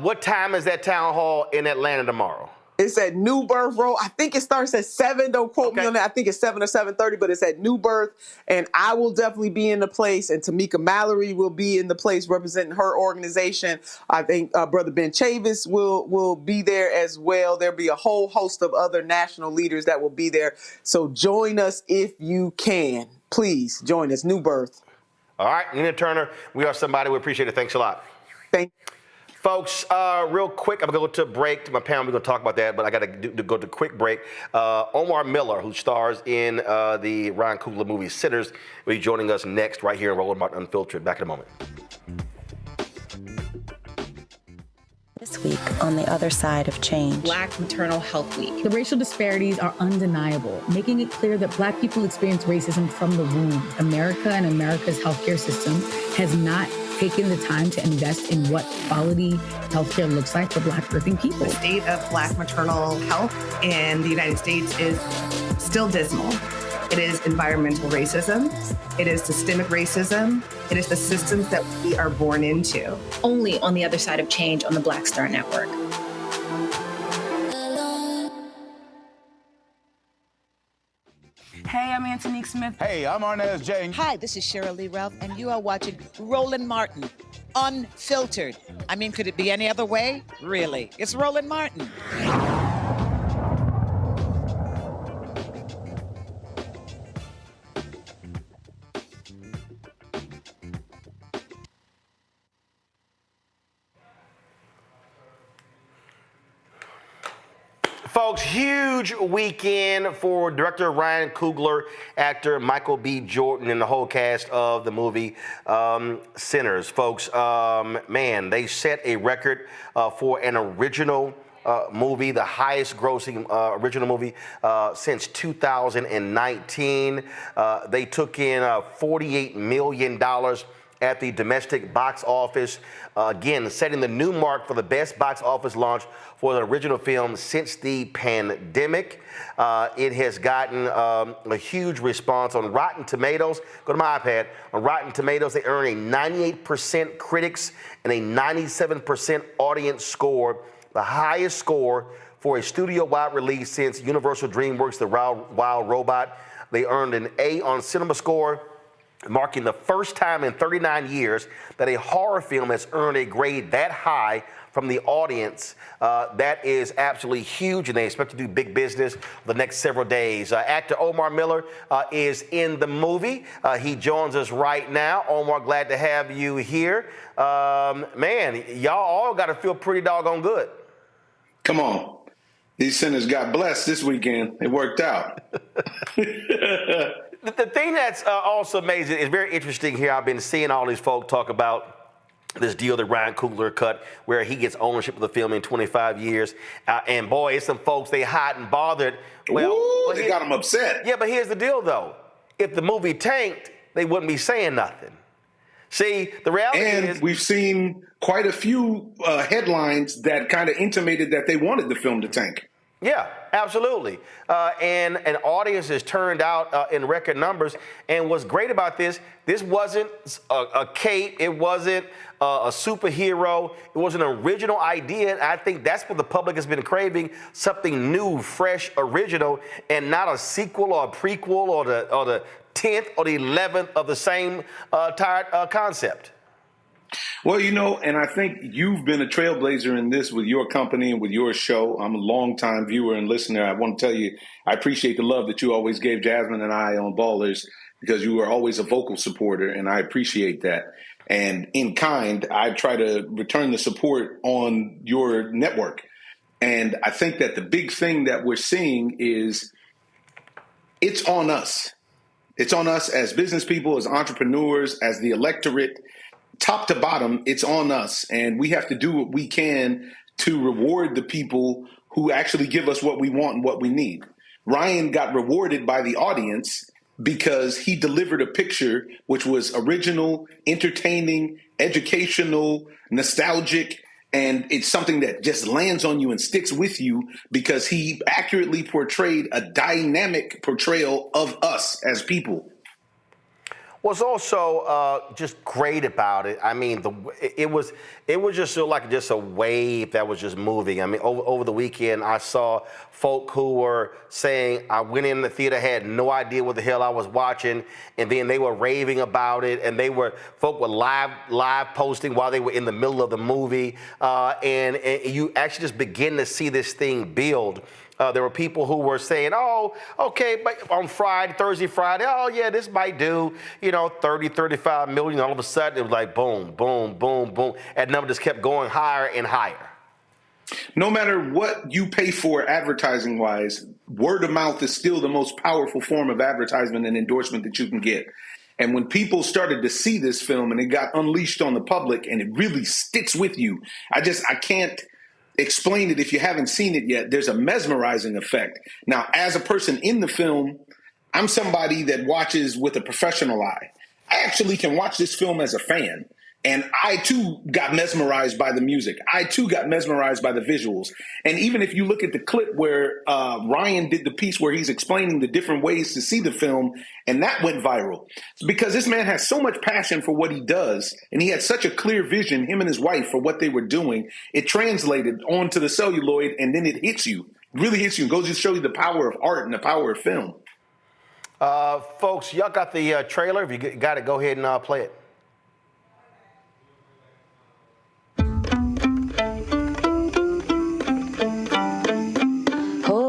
What time is that town hall in Atlanta tomorrow? It's at New Birth Road. I think it starts at 7. Don't quote me on that. I think it's 7 or 7:30, but it's at New Birth. And I will definitely be in the place. And Tamika Mallory will be in the place representing her organization. I think Brother Ben Chavis will be there as well. There'll be a whole host of other national leaders that will be there. So join us if you can. Please join us. New Birth. All right, Nina Turner, we are somebody. We appreciate it. Thanks a lot. Thank you. Folks, real quick, I'm going to go to a break. To my panel, we're going to talk about that, but I got to go to a quick break. Omar Miller, who stars in the Ryan Coogler movie Sinners, will be joining us next right here in Roland Martin Unfiltered. Back in a moment. This week on the other side of change. Black Maternal Health Week. The racial disparities are undeniable, making it clear that Black people experience racism from the womb. America and America's healthcare system has not taken the time to invest in what quality healthcare looks like for Black birthing people. The state of Black maternal health in the United States is still dismal. It is environmental racism. It is systemic racism. It is the systems that we are born into. Only on the other side of change on the Black Star Network. Hey, I'm Antonique Smith. Hey, I'm Arnez J. Hi, this is Cheryl Lee Ralph, and you are watching Roland Martin, Unfiltered. I mean, could it be any other way? Really? It's Roland Martin. Folks, huge weekend for director Ryan Coogler, actor Michael B. Jordan, and the whole cast of the movie Sinners. Folks, man, they set a record for an original movie, the highest grossing original movie since 2019. They took in $48 million at the domestic box office. Again, setting the new mark for the best box office launch for an original film since the pandemic. It has gotten a huge response on Rotten Tomatoes. Go to my iPad. On Rotten Tomatoes, they earn a 98% critics and a 97% audience score, the highest score for a studio-wide release since Universal DreamWorks' The Wild Robot. They earned an A on CinemaScore, marking the first time in 39 years that a horror film has earned a grade that high from the audience. That is absolutely huge, and they expect to do big business the next several days. Actor Omar Miller is in the movie. He joins us right now. Omar, glad to have you here. Man, y'all all got to feel pretty doggone good. Come on. These sinners got blessed this weekend. It worked out. The thing that's also amazing is very interesting here. I've been seeing all these folk talk about this deal that Ryan Coogler cut where he gets ownership of the film in 25 years. And boy, it's some folks, they hot and bothered. Well, ooh, they got them upset. Yeah, but here's the deal, though. If the movie tanked, they wouldn't be saying nothing. See, the reality is... we've seen quite a few headlines that kind of intimated that they wanted the film to tank. Yeah, absolutely. And an audience has turned out in record numbers. And what's great about this wasn't a cape. It wasn't a superhero. It was an original idea. And I think that's what the public has been craving, something new, fresh, original, and not a sequel or a prequel or the 10th or the 11th of the same tired concept. Well, you know, and I think you've been a trailblazer in this with your company and with your show. I'm a longtime viewer and listener. I want to tell you, I appreciate the love that you always gave Jasmine and I on Ballers, because you were always a vocal supporter, and I appreciate that. And in kind, I try to return the support on your network. And I think that the big thing that we're seeing is it's on us. It's on us as business people, as entrepreneurs, as the electorate. Top to bottom, it's on us, and we have to do what we can to reward the people who actually give us what we want and what we need. Ryan got rewarded by the audience because he delivered a picture which was original, entertaining, educational, nostalgic, and it's something that just lands on you and sticks with you because he accurately portrayed a dynamic portrayal of us as people. What's also just great about it, I mean, it was just sort of like just a wave that was just moving. I mean, over the weekend, I saw folk who were saying, I went in the theater, had no idea what the hell I was watching, and then they were raving about it, and folk were live posting while they were in the middle of the movie, and you actually just begin to see this thing build. There were people who were saying, oh, okay, but on Thursday, Friday, oh, yeah, this might do, 30, 35 million. All of a sudden, it was like boom, boom, boom, boom. That number just kept going higher and higher. No matter what you pay for advertising-wise, word of mouth is still the most powerful form of advertisement and endorsement that you can get. And when people started to see this film and it got unleashed on the public and it really sticks with you, I can't explain it if you haven't seen it yet. There's a mesmerizing effect. Now, as a person in the film, I'm somebody that watches with a professional eye. I actually can watch this film as a fan. And I, too, got mesmerized by the music. I, too, got mesmerized by the visuals. And even if you look at the clip where Ryan did the piece where he's explaining the different ways to see the film, and that went viral. Because this man has so much passion for what he does, and he had such a clear vision, him and his wife, for what they were doing, it translated onto the celluloid, and then it hits you. It really hits you. It goes to show you the power of art and the power of film. Folks, y'all got the trailer. If you got it, go ahead and play it.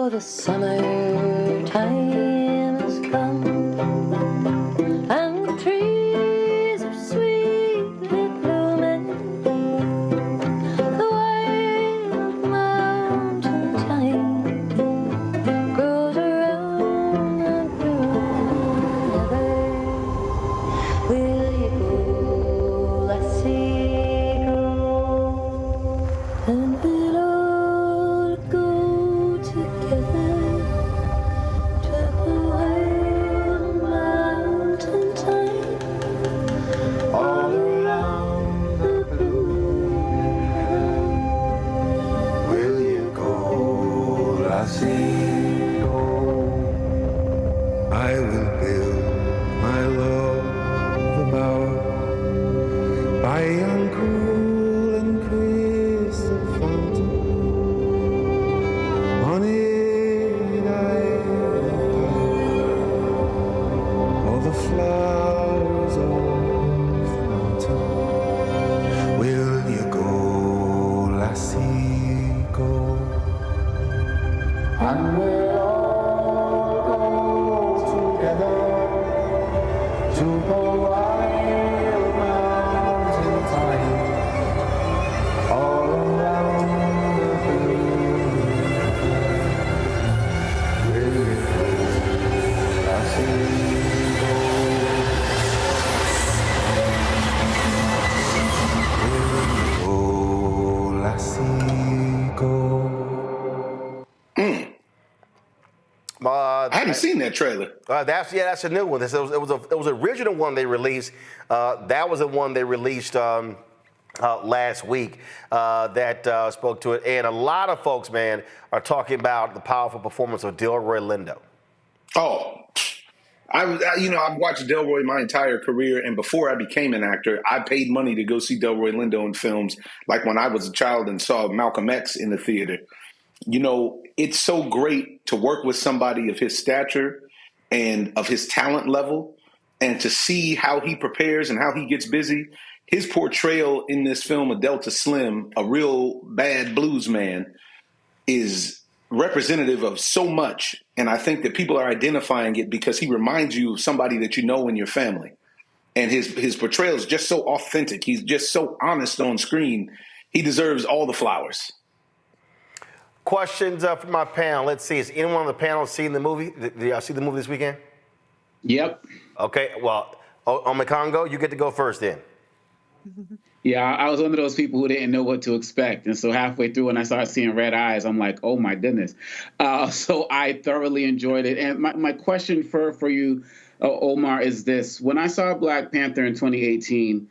The summertime has come, and the trees are sweetly blooming. The wild mountain thyme grows around and around. Will you go And we'll all go together to the wild mountain thyme, all around the hill, where it flows, I I haven't seen that trailer. That's a new one. It was an original one they released. That was the one they released last week that spoke to it. And a lot of folks, man, are talking about the powerful performance of Delroy Lindo. Oh, I've watched Delroy my entire career, and before I became an actor, I paid money to go see Delroy Lindo in films, like when I was a child and saw Malcolm X in the theater. You know, it's so great to work with somebody of his stature and of his talent level, and to see how he prepares and how he gets busy. His portrayal in this film of Delta Slim, a real bad blues man, is representative of so much. And I think that people are identifying it because he reminds you of somebody that you know in your family. And his portrayal is just so authentic. He's just so honest on screen. He deserves all the flowers. Questions from my panel. Let's see. Has anyone on the panel seen the movie? Did y'all see the movie this weekend? Yep. Okay. Well, Omekongo, you get to go first then. Yeah, I was one of those people who didn't know what to expect. And so halfway through, when I started seeing red eyes, I'm like, oh, my goodness. So I thoroughly enjoyed it. And my question for you, Omar, is this. When I saw Black Panther in 2018,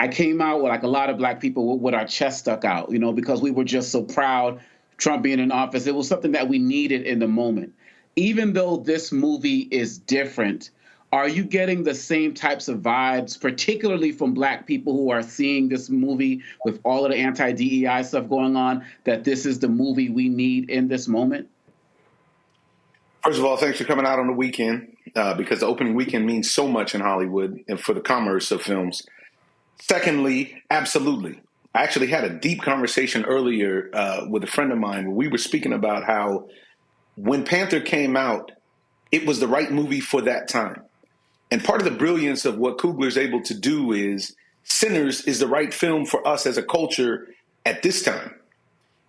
I came out with, like a lot of Black people, with our chest stuck out, you know, because we were just so proud Trump being in office. It was something that we needed in the moment. Even though this movie is different, are you getting the same types of vibes, particularly from Black people who are seeing this movie with all of the anti-DEI stuff going on, that this is the movie we need in this moment? First of all, thanks for coming out on the weekend, because the opening weekend means so much in Hollywood and for the commerce of films. Secondly, absolutely. I actually had a deep conversation earlier with a friend of mine where we were speaking about how when Panther came out, it was the right movie for that time. And part of the brilliance of what Coogler's able to do is Sinners is the right film for us as a culture at this time.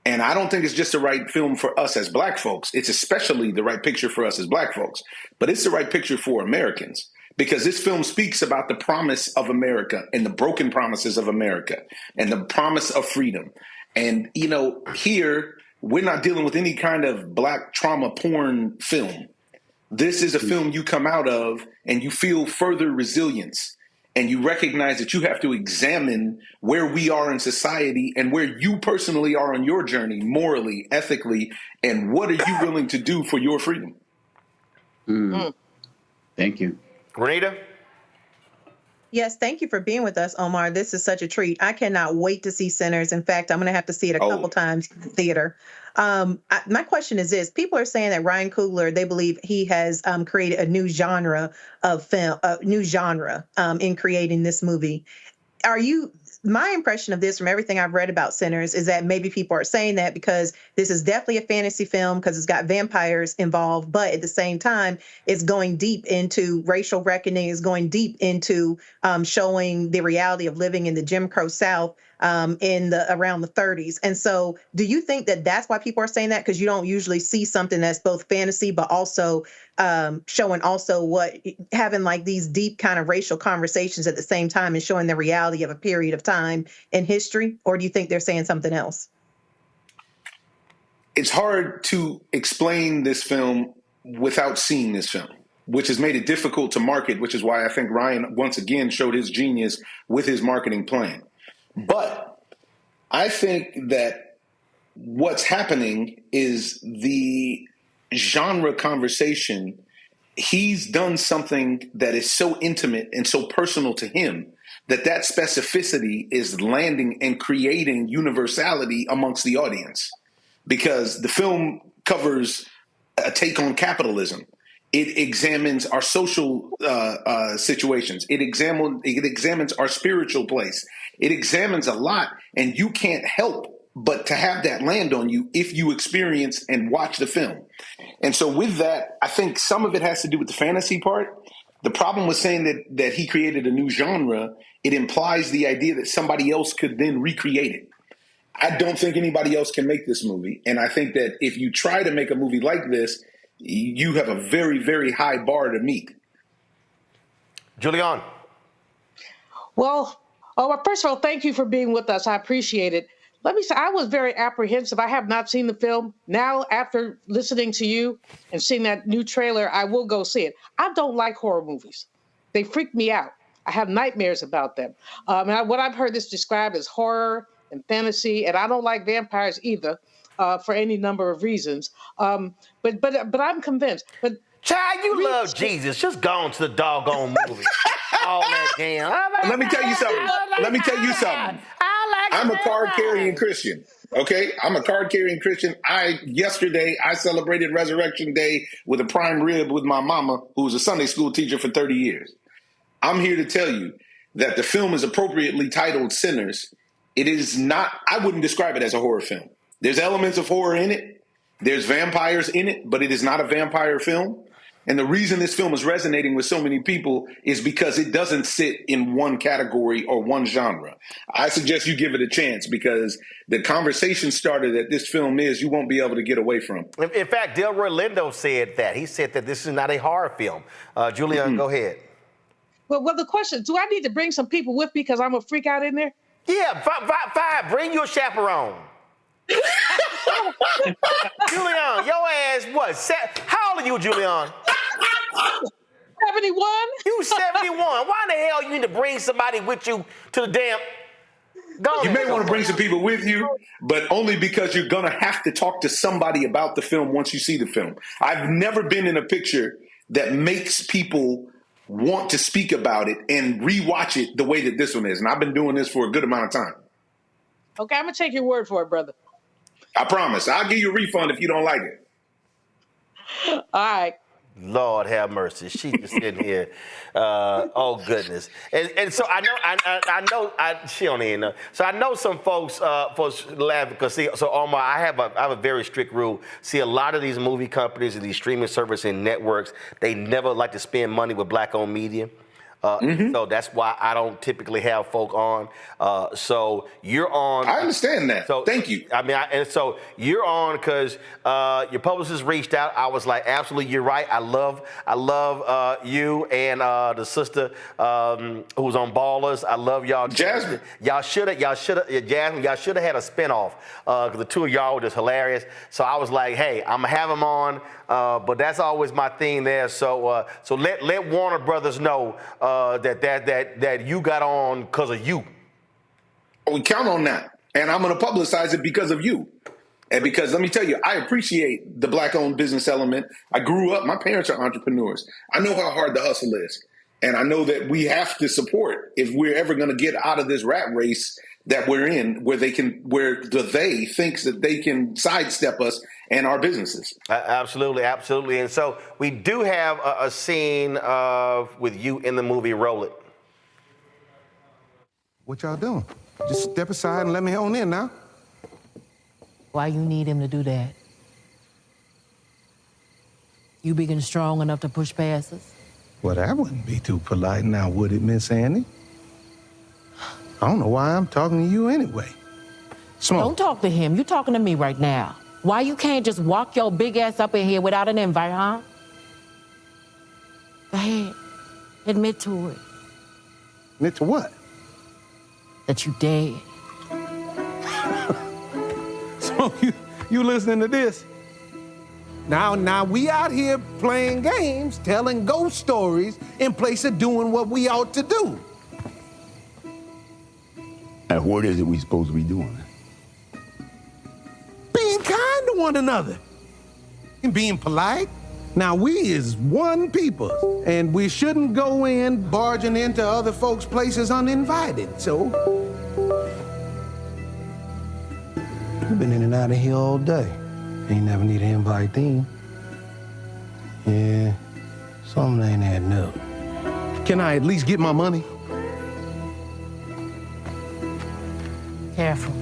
And I don't think it's just the right film for us as Black folks. It's especially the right picture for us as Black folks. But it's the right picture for Americans, because this film speaks about the promise of America and the broken promises of America and the promise of freedom. And, you know, here we're not dealing with any kind of Black trauma porn film. This is a film you come out of and you feel further resilience, and you recognize that you have to examine where we are in society and where you personally are on your journey, morally, ethically, and what are you willing to do for your freedom? Thank you. Renita? Yes, thank you for being with us, Omar. This is such a treat. I cannot wait to see Sinners. In fact, I'm going to have to see it a couple times in the theater. My question is this. People are saying that Ryan Coogler, they believe he has created a new genre of film, in creating this movie. My impression of this from everything I've read about Sinners is that maybe people are saying that because this is definitely a fantasy film because it's got vampires involved, but at the same time, it's going deep into racial reckoning, it's going deep into showing the reality of living in the Jim Crow South around the 30s. And so do you think that that's why people are saying that? Because you don't usually see something that's both fantasy, but also showing also having like these deep kind of racial conversations at the same time and showing the reality of a period of time in history? Or do you think they're saying something else? It's hard to explain this film without seeing this film, which has made it difficult to market, which is why I think Ryan once again showed his genius with his marketing plan. But I think that what's happening is the genre conversation. He's done something that is so intimate and so personal to him that specificity is landing and creating universality amongst the audience, because the film covers a take on capitalism. It examines our social situations. It examines our spiritual place. It examines a lot, and you can't help but to have that land on you if you experience and watch the film. And so with that, I think some of it has to do with the fantasy part. The problem with saying that he created a new genre, it implies the idea that somebody else could then recreate it. I don't think anybody else can make this movie. And I think that if you try to make a movie like this, you have a very, very high bar to meet. Julian. Well, first of all, thank you for being with us. I appreciate it. Let me say, I was very apprehensive. I have not seen the film. Now, after listening to you and seeing that new trailer, I will go see it. I don't like horror movies. They freak me out. I have nightmares about them. What I've heard this described as horror and fantasy, and I don't like vampires either, for any number of reasons. But I'm convinced. But child, you love Jesus. Just go on to the doggone movie. All that damn. Let me tell you something. I'm a card-carrying Christian, okay? I'm a card-carrying Christian. Yesterday, I celebrated Resurrection Day with a prime rib with my mama, who was a Sunday school teacher for 30 years. I'm here to tell you that the film is appropriately titled Sinners. It is not, I wouldn't describe it as a horror film. There's elements of horror in it. There's vampires in it, but it is not a vampire film. And the reason this film is resonating with so many people is because it doesn't sit in one category or one genre. I suggest you give it a chance because the conversation starter that this film is, you won't be able to get away from. In fact, Delroy Lindo said that. He said that this is not a horror film. Julian, go ahead. Well, the question, do I need to bring some people with me because I'm a freak out in there? Yeah, fine. Bring your chaperone. Julian, your ass what? How old are you, Julian? 71. You 71. Why in the hell you need to bring somebody with you to the damn... You may want to bring some people with you, but only because you're going to have to talk to somebody about the film once you see the film. I've never been in a picture that makes people want to speak about it and rewatch it the way that this one is. And I've been doing this for a good amount of time. Okay, I'm going to take your word for it, brother. I promise. I'll give you a refund if you don't like it. All right. Lord have mercy. She just sitting here. Oh goodness. And so I know she don't even know. So I know some folks laugh because so Omar, I have a very strict rule. See, a lot of these movie companies and these streaming services and networks, they never like to spend money with black-owned media. So that's why I don't typically have folk on. So you're on. I understand that. So thank you. I mean, and so you're on because your publicist reached out. I was like, absolutely, you're right. I love you and the sister who's on Ballers. I love y'all. Jasmine. Jasmine, y'all should have had a spinoff because the two of y'all were just hilarious. So I was like, hey, I'm gonna have them on. But that's always my thing there. So let Warner Brothers know that you got on because of you. We count on that, and I'm going to publicize it because of you. And because let me tell you, I appreciate the black-owned business element. I grew up; my parents are entrepreneurs. I know how hard the hustle is, and I know that we have to support if we're ever going to get out of this rat race that we're in, where the they thinks that they can sidestep us and our businesses. Absolutely. And so we do have a scene with you in the movie. Roll it. What y'all doing? Just step aside and let me on in now. Why you need him to do that? You big and strong enough to push past us? Well, that wouldn't be too polite now, would it, Miss Annie? I don't know why I'm talking to you anyway. Smoke. Don't talk to him. You talking to me right now. Why you can't just walk your big ass up in here without an invite, huh? Go ahead. Admit to it. Admit to what? That you dead. So you listening to this? Now we out here playing games, telling ghost stories in place of doing what we ought to do. And what is it we supposed to be doing? Being kind to one another. And being polite. Now, we is one people, and we shouldn't go in barging into other folks' places uninvited, so... You've been in and out of here all day. Ain't never need an invite then. Yeah, something ain't adding up. Can I at least get my money? Careful.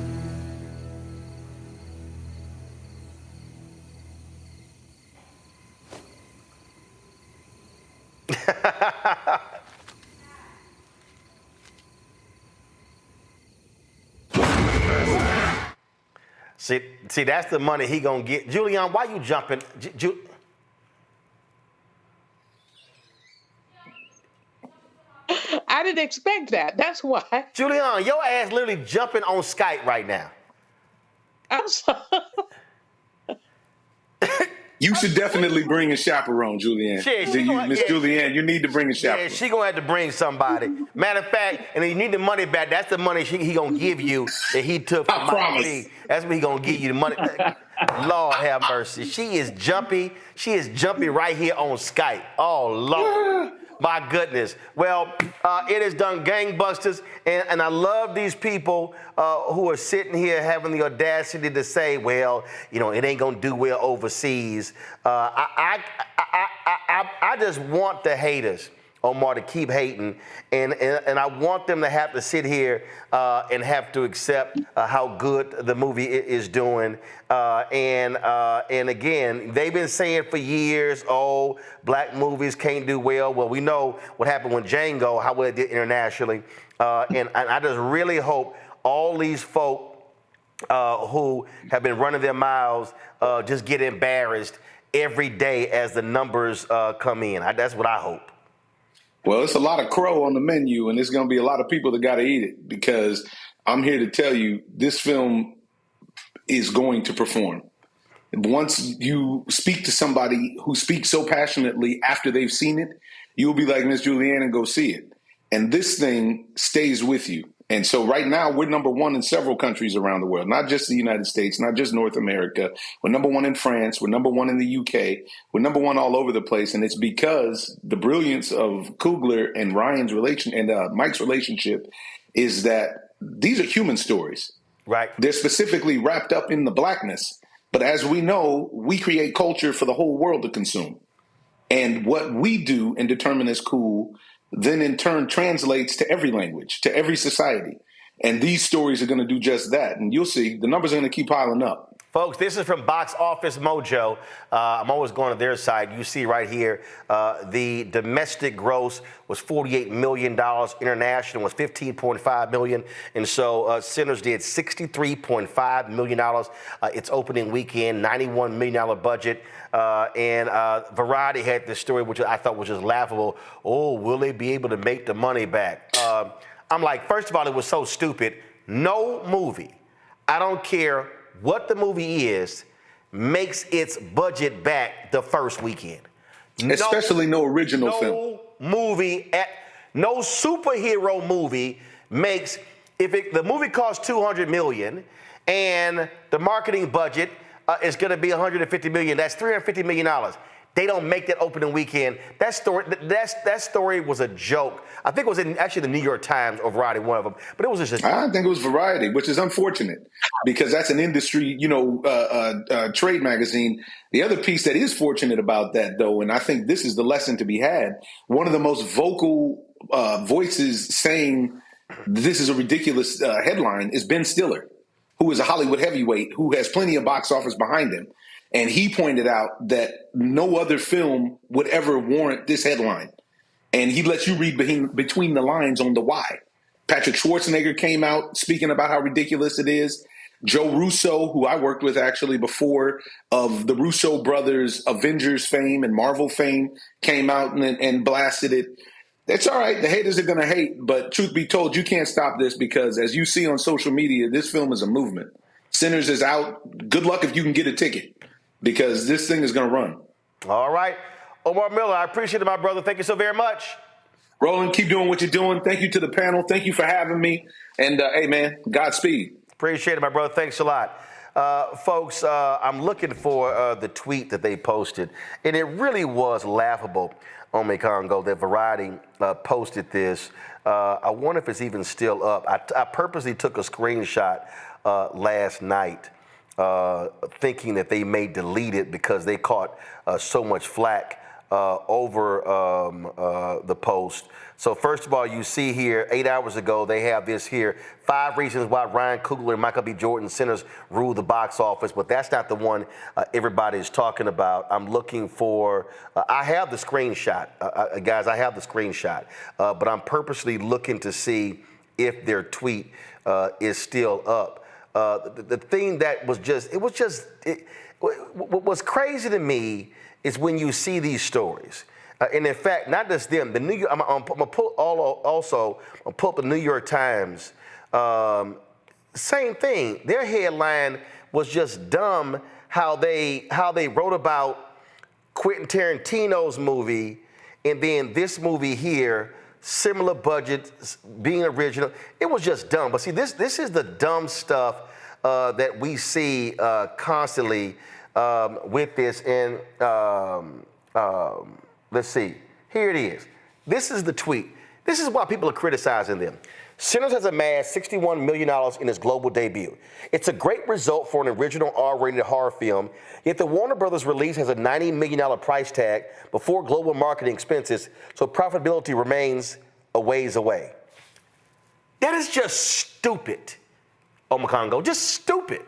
See, that's the money he gonna get. Julian, why you jumping? I didn't expect that. That's why. Julian, your ass literally jumping on Skype right now. I'm sorry. You should definitely bring a chaperone, Julianne. Miss Julianne, you need to bring a chaperone. Yeah, she gonna have to bring somebody. Matter of fact, and you need the money back. That's the money he gonna give you that he took from my fee. That's what he gonna give you, the money. Lord have mercy. She is jumpy. She is jumpy right here on Skype. Oh, Lord. My goodness. Well, it has done gangbusters, and I love these people who are sitting here having the audacity to say, well, you know, it ain't gonna do well overseas. I just want the haters, Omar, to keep hating, and I want them to have to sit here and have to accept how good the movie is doing. And again, they've been saying for years, oh, black movies can't do well. Well, we know what happened with Django, how well it did internationally. And I just really hope all these folk who have been running their mouths just get embarrassed every day as the numbers come in. That's what I hope. Well, it's a lot of crow on the menu, and there's going to be a lot of people that got to eat it, because I'm here to tell you this film is going to perform. Once you speak to somebody who speaks so passionately after they've seen it, you'll be like Miss Julianne and go see it. And this thing stays with you. And so right now, we're number one in several countries around the world, not just the United States, not just North America. We're number one in France. We're number one in the UK. We're number one all over the place. And it's because the brilliance of Coogler and Ryan's Mike's relationship is that these are human stories. Right. They're specifically wrapped up in the blackness. But as we know, we create culture for the whole world to consume. And what we do and determine as cool then in turn translates to every language, to every society. And these stories are going to do just that. And you'll see the numbers are going to keep piling up. Folks, this is from Box Office Mojo. I'm always going to their side. You see right here, the domestic gross was $48 million. International was $15.5 million. And so Sinners did $63.5 million. Its opening weekend, $91 million budget. And Variety had this story, which I thought was just laughable. Oh, will they be able to make the money back? I'm like, first of all, it was so stupid. No movie, I don't care what the movie is, makes its budget back the first weekend. Especially no original film. No superhero movie makes, the movie costs $200 million and the marketing budget is going to be $150 million. That's $350 million. They don't make that opening weekend. That story was a joke. I think it was actually the New York Times or Variety, one of them. But it was just a joke. I think it was Variety, which is unfortunate because that's an industry, trade magazine. The other piece that is fortunate about that, though, and I think this is the lesson to be had, one of the most vocal voices saying this is a ridiculous headline is Ben Stiller, who is a Hollywood heavyweight who has plenty of box office behind him. And he pointed out that no other film would ever warrant this headline. And he lets you read between the lines on the why. Patrick Schwarzenegger came out speaking about how ridiculous it is. Joe Russo, who I worked with actually before, of the Russo brothers Avengers fame and Marvel fame, came out and blasted it. It's all right. The haters are going to hate. But truth be told, you can't stop this because, as you see on social media, this film is a movement. Sinners is out. Good luck if you can get a ticket, because this thing is going to run. All right. Omar Miller, I appreciate it, my brother. Thank you so very much. Roland, keep doing what you're doing. Thank you to the panel. Thank you for having me. And, hey, man, Godspeed. Appreciate it, my brother. Thanks a lot. Folks, I'm looking for the tweet that they posted, and it really was laughable, Ome Congo, that Variety posted this. I wonder if it's even still up. I purposely took a screenshot last night, thinking that they may delete it because they caught so much flack over the post. So first of all, you see here, 8 hours ago, they have this here, 5 reasons why Ryan Coogler and Michael B. Jordan Sinners ruled the box office, but that's not the one everybody is talking about. I'm looking for, I have the screenshot, guys, I have the screenshot, but I'm purposely looking to see if their tweet is still up. The thing that was just, what was crazy to me is when you see these stories. And in fact, not just them, the New York, I'm gonna pull up the New York Times. Same thing. Their headline was just dumb. How they wrote about Quentin Tarantino's movie, and then this movie here, similar budget, being original. It was just dumb. But see, this is the dumb stuff that we see constantly with this. And let's see. Here it is. This is the tweet. This is why people are criticizing them. Sinners has amassed $61 million in its global debut. It's a great result for an original R-rated horror film, yet the Warner Brothers release has a $90 million price tag before global marketing expenses, so profitability remains a ways away. That is just stupid, Omakongo, just stupid.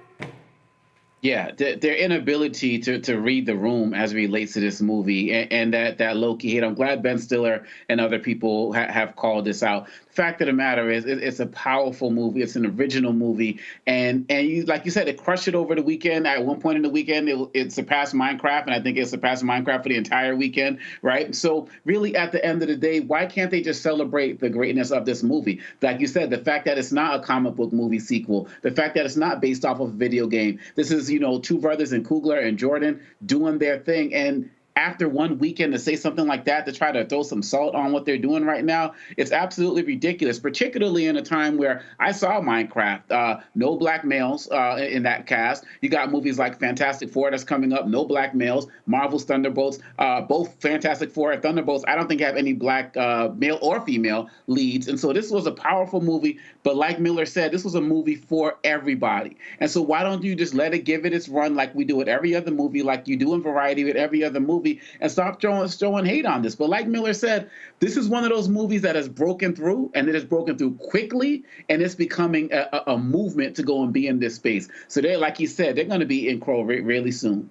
Yeah, their inability to read the room as it relates to this movie and that low-key hit. I'm glad Ben Stiller and other people have called this out. The fact of the matter is, it's a powerful movie. It's an original movie. And you, like you said, it crushed it over the weekend. At one point in the weekend, it surpassed Minecraft, and I think it surpassed Minecraft for the entire weekend, right? So really, at the end of the day, why can't they just celebrate the greatness of this movie? Like you said, the fact that it's not a comic book movie sequel, the fact that it's not based off of a video game. This is, two brothers in Coogler and Jordan doing their thing. And after one weekend to say something like that, to try to throw some salt on what they're doing right now, it's absolutely ridiculous, particularly in a time where I saw Minecraft, no black males in that cast. You got movies like Fantastic Four that's coming up, no black males, Marvel's Thunderbolts, both Fantastic Four and Thunderbolts, I don't think have any black male or female leads. And so this was a powerful movie, but like Miller said, this was a movie for everybody. And so why don't you just let it give it its run like we do with every other movie, like you do in Variety with every other movie, and stop throwing hate on this. But like Miller said, this is one of those movies that has broken through, and it has broken through quickly, and it's becoming a movement to go and be in this space. So they're, like he said, they're going to be in Crow really soon.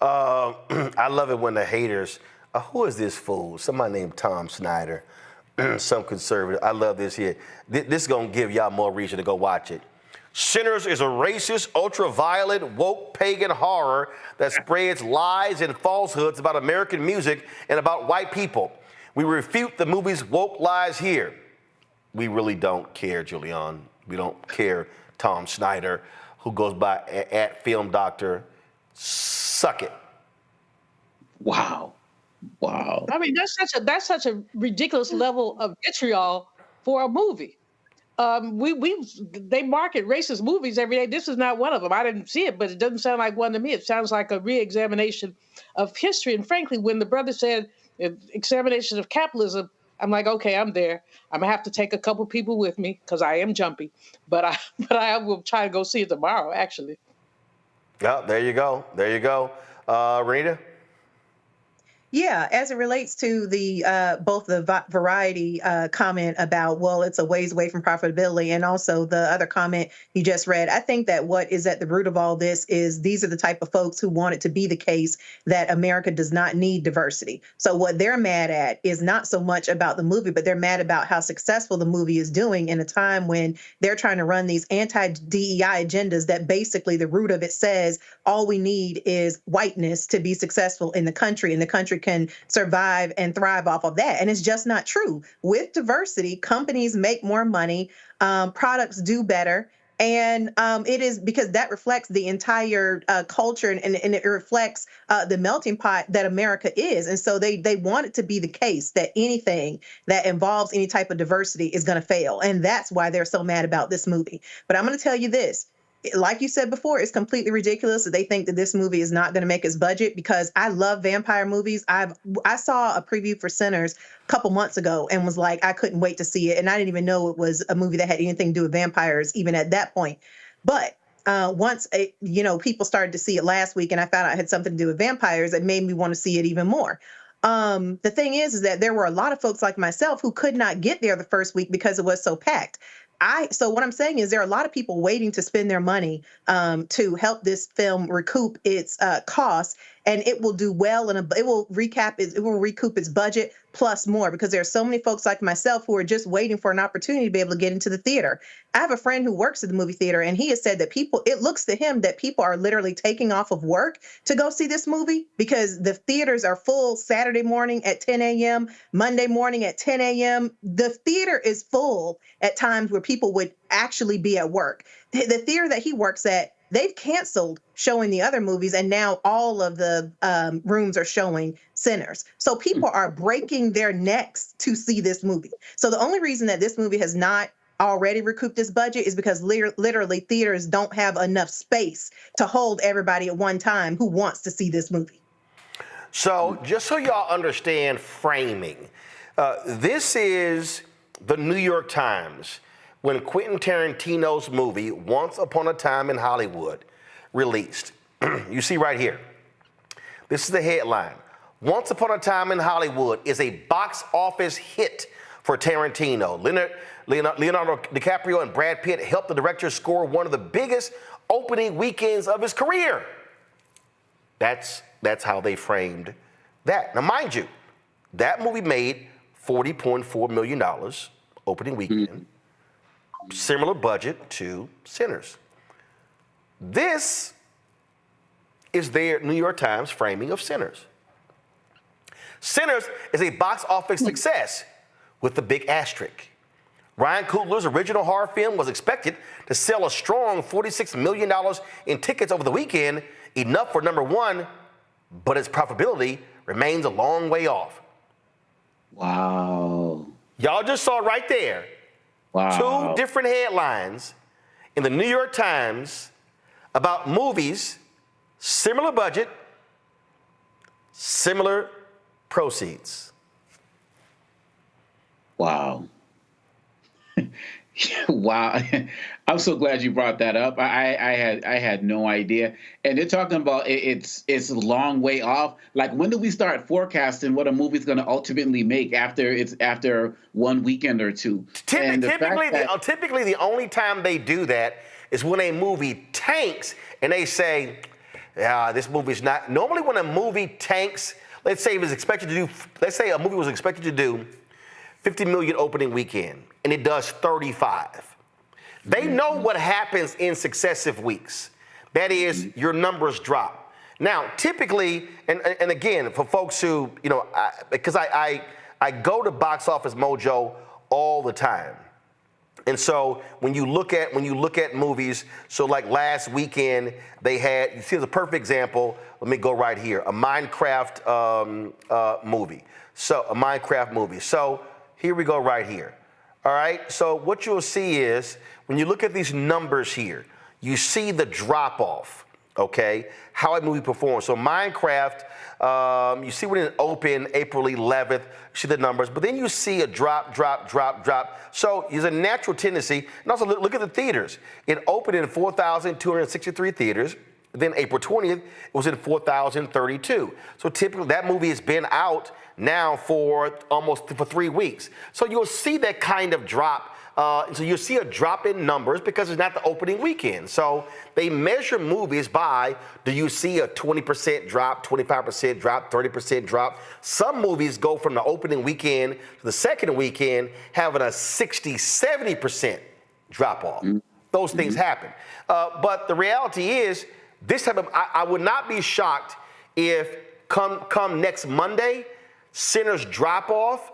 I love it when the haters, who is this fool? Somebody named Tom Snyder, some conservative. I love this here. This is going to give y'all more reason to go watch it. Sinners is a racist, ultra-violent, woke, pagan horror that spreads lies and falsehoods about American music and about white people. We refute the movie's woke lies here. We really don't care, Julian. We don't care, Tom Snyder, who goes by at Film Doctor. Suck it. Wow. I mean, that's such a ridiculous level of vitriol for a movie. They market racist movies every day. This is not one of them. I didn't see it, but it doesn't sound like one to me. It sounds like a re-examination of history. And frankly, when the brother said examination of capitalism, I'm like, okay, I'm there. I'm gonna have to take a couple people with me because I am jumpy, but I will try to go see it tomorrow. Actually. Yeah, there you go. Rita. Yeah, as it relates to the both the Variety comment about, well, it's a ways away from profitability, and also the other comment you just read, I think that what is at the root of all this is these are the type of folks who want it to be the case that America does not need diversity. So what they're mad at is not so much about the movie, but they're mad about how successful the movie is doing in a time when they're trying to run these anti-DEI agendas that basically the root of it says all we need is whiteness to be successful in the country, and the country can survive and thrive off of that. And it's just not true. With diversity, companies make more money, products do better. And it is because that reflects the entire culture and it reflects the melting pot that America is. And so they want it to be the case that anything that involves any type of diversity is going to fail. And that's why they're so mad about this movie. But I'm going to tell you this. Like you said before, it's completely ridiculous that they think that this movie is not going to make its budget, because I love vampire movies. I saw a preview for Sinners a couple months ago and was like, I couldn't wait to see it. And I didn't even know it was a movie that had anything to do with vampires even at that point. But once people started to see it last week, and I found out it had something to do with vampires, it made me want to see it even more. The thing is that there were a lot of folks like myself who could not get there the first week because it was so packed. So what I'm saying is there are a lot of people waiting to spend their money to help this film recoup its costs, and it will do well, and it will recoup its budget plus more, because there are so many folks like myself who are just waiting for an opportunity to be able to get into the theater. I have a friend who works at the movie theater, and he has said that it looks to him that people are literally taking off of work to go see this movie, because the theaters are full Saturday morning at 10 a.m., Monday morning at 10 a.m. The theater is full at times where people would actually be at work. The theater that he works at, they've canceled showing the other movies, and now all of the rooms are showing Sinners. So people are breaking their necks to see this movie. So the only reason that this movie has not already recouped its budget is because literally theaters don't have enough space to hold everybody at one time who wants to see this movie. So just so y'all understand framing, this is the New York Times when Quentin Tarantino's movie Once Upon a Time in Hollywood released. You see right here. This is the headline. Once Upon a Time in Hollywood is a box office hit for Tarantino. Leonardo DiCaprio and Brad Pitt helped the director score one of the biggest opening weekends of his career. That's how they framed that. Now, mind you, that movie made $40.4 million opening weekend. Similar budget to Sinners. This is their New York Times framing of Sinners. Sinners is a box office success with the big asterisk. Ryan Coogler's original horror film was expected to sell a strong $46 million in tickets over the weekend, enough for number one, but its profitability remains a long way off. Wow. Y'all just saw right there. Wow. 2 different headlines in the New York Times about movies, similar budget, similar proceeds. Wow. Wow. I'm so glad you brought that up. I had no idea. And they're talking about it's a long way off. Like, when do we start forecasting what a movie's going to ultimately make after one weekend or two? Typically, the only time they do that is when a movie tanks and they say, this movie's not. Normally when a movie tanks, let's say a movie was expected to do 50 million opening weekend and it does 35. They know what happens in successive weeks. That is, your numbers drop. Now, typically, and again, for folks who, because I go to Box Office Mojo all the time. And so when you look at movies, so like last weekend, they had, you see the perfect example, let me go right here, a Minecraft movie. So, a Minecraft movie. So, here we go right here. All right, so what you'll see is, when you look at these numbers here, you see the drop-off, okay, how a movie performs. So Minecraft, you see when it opened April 11th, you see the numbers, but then you see a drop. So there's a natural tendency, and also look at the theaters. It opened in 4,263 theaters. Then April 20th, it was in 4,032. So typically that movie has been out now for 3 weeks. So you'll see that kind of drop. So you'll see a drop in numbers because it's not the opening weekend. So they measure movies by, do you see a 20% drop, 25% drop, 30% drop? Some movies go from the opening weekend to the second weekend having a 60, 70% drop off. Those things happen. But the reality is, this type of, I would not be shocked if come next Monday, Sinners drop off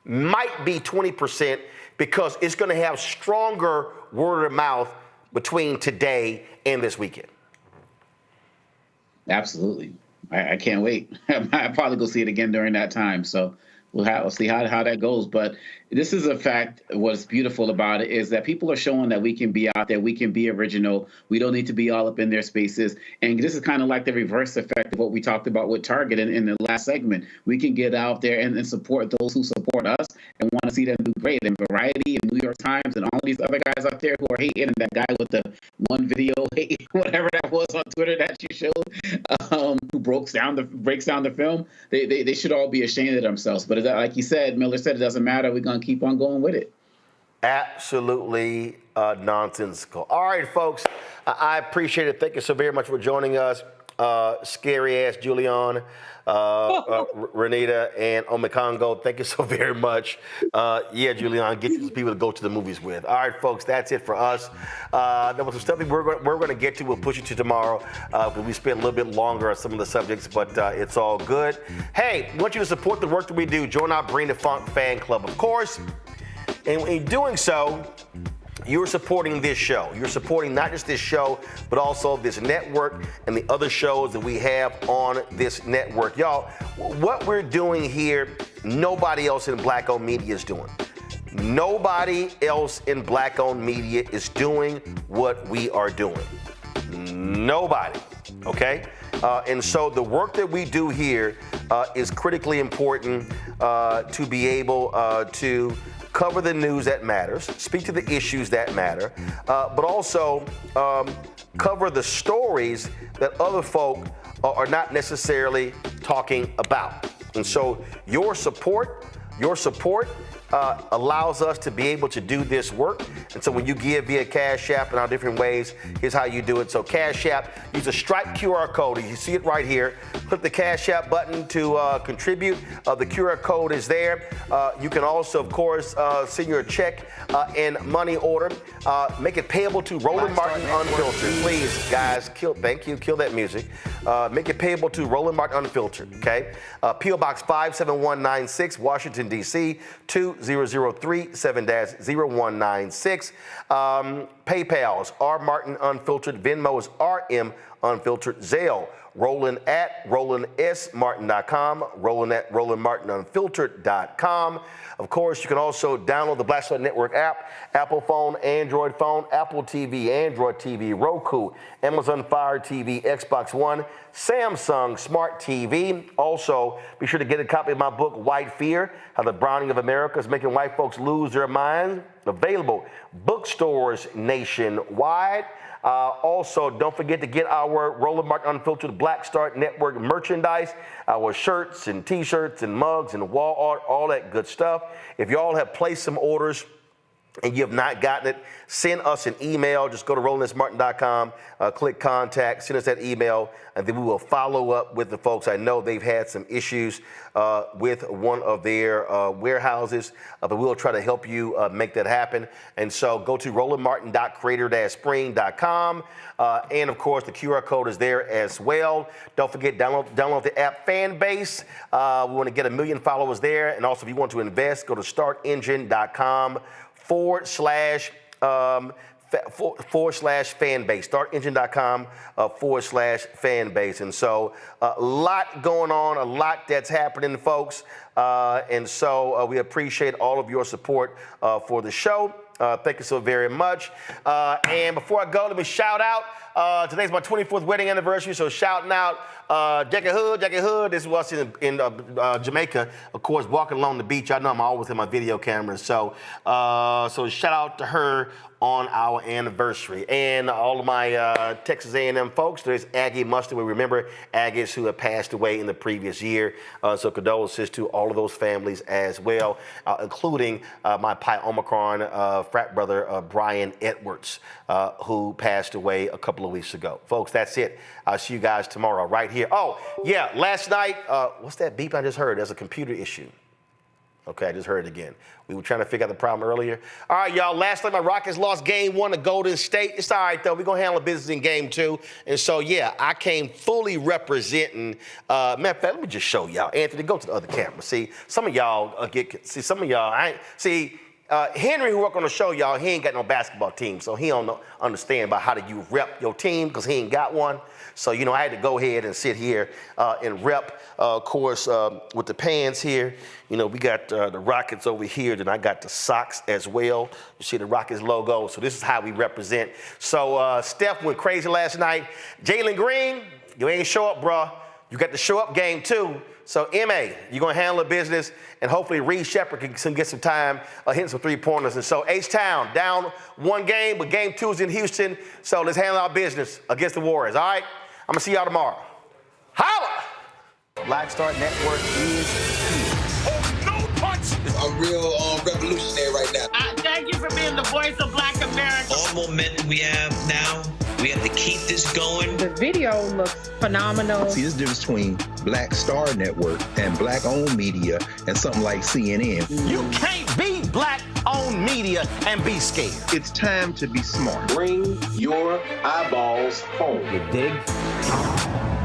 might be 20% because it's going to have stronger word of mouth between today and this weekend. Absolutely. I can't wait. I'll probably go see it again during that time. So we'll see how that goes. But this is a fact. What's beautiful about it is that people are showing that we can be out there, we can be original. We don't need to be all up in their spaces. And this is kind of like the reverse effect of what we talked about with Target in the last segment. We can get out there and support those who support us and want to see them do great. And Variety and New York Times and all these other guys out there who are hating, and that guy with the one video, whatever that was on Twitter that you showed, who breaks down the film, they should all be ashamed of themselves. But like you said, Miller said, it doesn't matter. We're going to keep on going with it. Absolutely nonsensical. All right, folks, I appreciate it. Thank you so very much for joining us. Scary ass Julian, Renita, and Omekongo. Thank you so very much. Yeah, Julian, get you some people to go to the movies with. All right, folks, that's it for us. There was some stuff we're going to get to. We'll push it to tomorrow. We spent a little bit longer on some of the subjects, but it's all good. Hey, we want you to support the work that we do. Join our Bring the Funk fan club, of course. And in doing so, you're supporting this show. You're supporting not just this show, but also this network and the other shows that we have on this network. Y'all, what we're doing here, nobody else in Black-owned media is doing. Nobody else in Black-owned media is doing what we are doing. Nobody, okay? And so the work that we do here is critically important to be able to cover the news that matters, speak to the issues that matter, but also cover the stories that other folk are not necessarily talking about. And so your support allows us to be able to do this work. And so when you give via Cash App and our different ways, here's how you do it. So Cash App, use a Stripe QR code. You see it right here. Click the Cash App button to contribute. The QR code is there. You can also, of course, send your check and money order. Make it payable to Roland Martin Unfiltered. Please, guys, kill that music. Make it payable to Roland Martin Unfiltered, okay? P.O. Box 57196, Washington, D.C., 20037-0196. PayPal's R Martin Unfiltered. Venmo's RM Unfiltered. Zelle, Roland at RolandSMartin.com. Roland at RolandMartinUnfiltered.com. Of course, you can also download the Black Star Network app, Apple phone, Android phone, Apple TV, Android TV, Roku, Amazon Fire TV, Xbox One, Samsung Smart TV. Also, be sure to get a copy of my book, White Fear, How the Browning of America is Making White Folks Lose Their Minds. Available bookstores nationwide. Also, don't forget to get our Roland Martin Unfiltered Black Star Network merchandise, our shirts and T-shirts and mugs and wall art, all that good stuff. If y'all have placed some orders and you have not gotten it, send us an email. Just go to RolandSMartin.com, click contact, send us that email, and then we will follow up with the folks. I know they've had some issues with one of their warehouses, but we'll try to help you make that happen. And so go to RolandMartin.creator-spring.com. And of course, the QR code is there as well. Don't forget, download the app Fanbase. We want to get 1 million followers there. And also, if you want to invest, go to startengine.com /fanbase, startengine.com /fanbase. And so a lot going on, a lot that's happening, folks. And so we appreciate all of your support for the show. Thank you so very much. And before I go, let me shout out. Today's my 24th wedding anniversary, so shouting out Jackie Hood. This was in Jamaica, of course, walking along the beach. I know I'm always in my video cameras, so shout out to her on our anniversary. And all of my Texas A&M folks, there's Aggie Mustard. We remember Aggies who have passed away in the previous year, so condolences to all of those families as well, including my Pi Omicron frat brother, Brian Edwards, who passed away a couple of weeks ago. Folks, that's it. I'll see you guys tomorrow right here. Oh, yeah, last night, what's that beep I just heard? There's a computer issue. Okay, I just heard it again. We were trying to figure out the problem earlier. All right, y'all, last night my Rockets lost game 1 to Golden State. It's all right, though. We're going to handle business in game 2. And so, yeah, I came fully representing. Matter of fact, let me just show y'all. Anthony, go to the other camera. See, some of y'all Henry, who work on the show, y'all, he ain't got no basketball team, so he don't understand about how do you rep your team because he ain't got one. So, you know, I had to go ahead and sit here and rep, of course, with the pants here. You know, we got the Rockets over here, then I got the socks as well. You see the Rockets logo, so this is how we represent. So Steph went crazy last night. Jalen Green, you ain't show up, bro. You got the show up game too. So MA, you're gonna handle the business, and hopefully Reed Shepherd can get some time hitting some three-pointers. And so H-Town down one game, but game 2 is in Houston. So let's handle our business against the Warriors. All right, I'm gonna see y'all tomorrow. Holla! Black Star Network is here. Oh, no punch! I'm real revolutionary right now. Thank you for being the voice of Black America. All momentum we have now, we have to keep this going. The video looks phenomenal. See, there's a difference between Black Star Network and black-owned media and something like CNN. You can't be black-owned media and be scared. It's time to be smart. Bring your eyeballs home. You dig?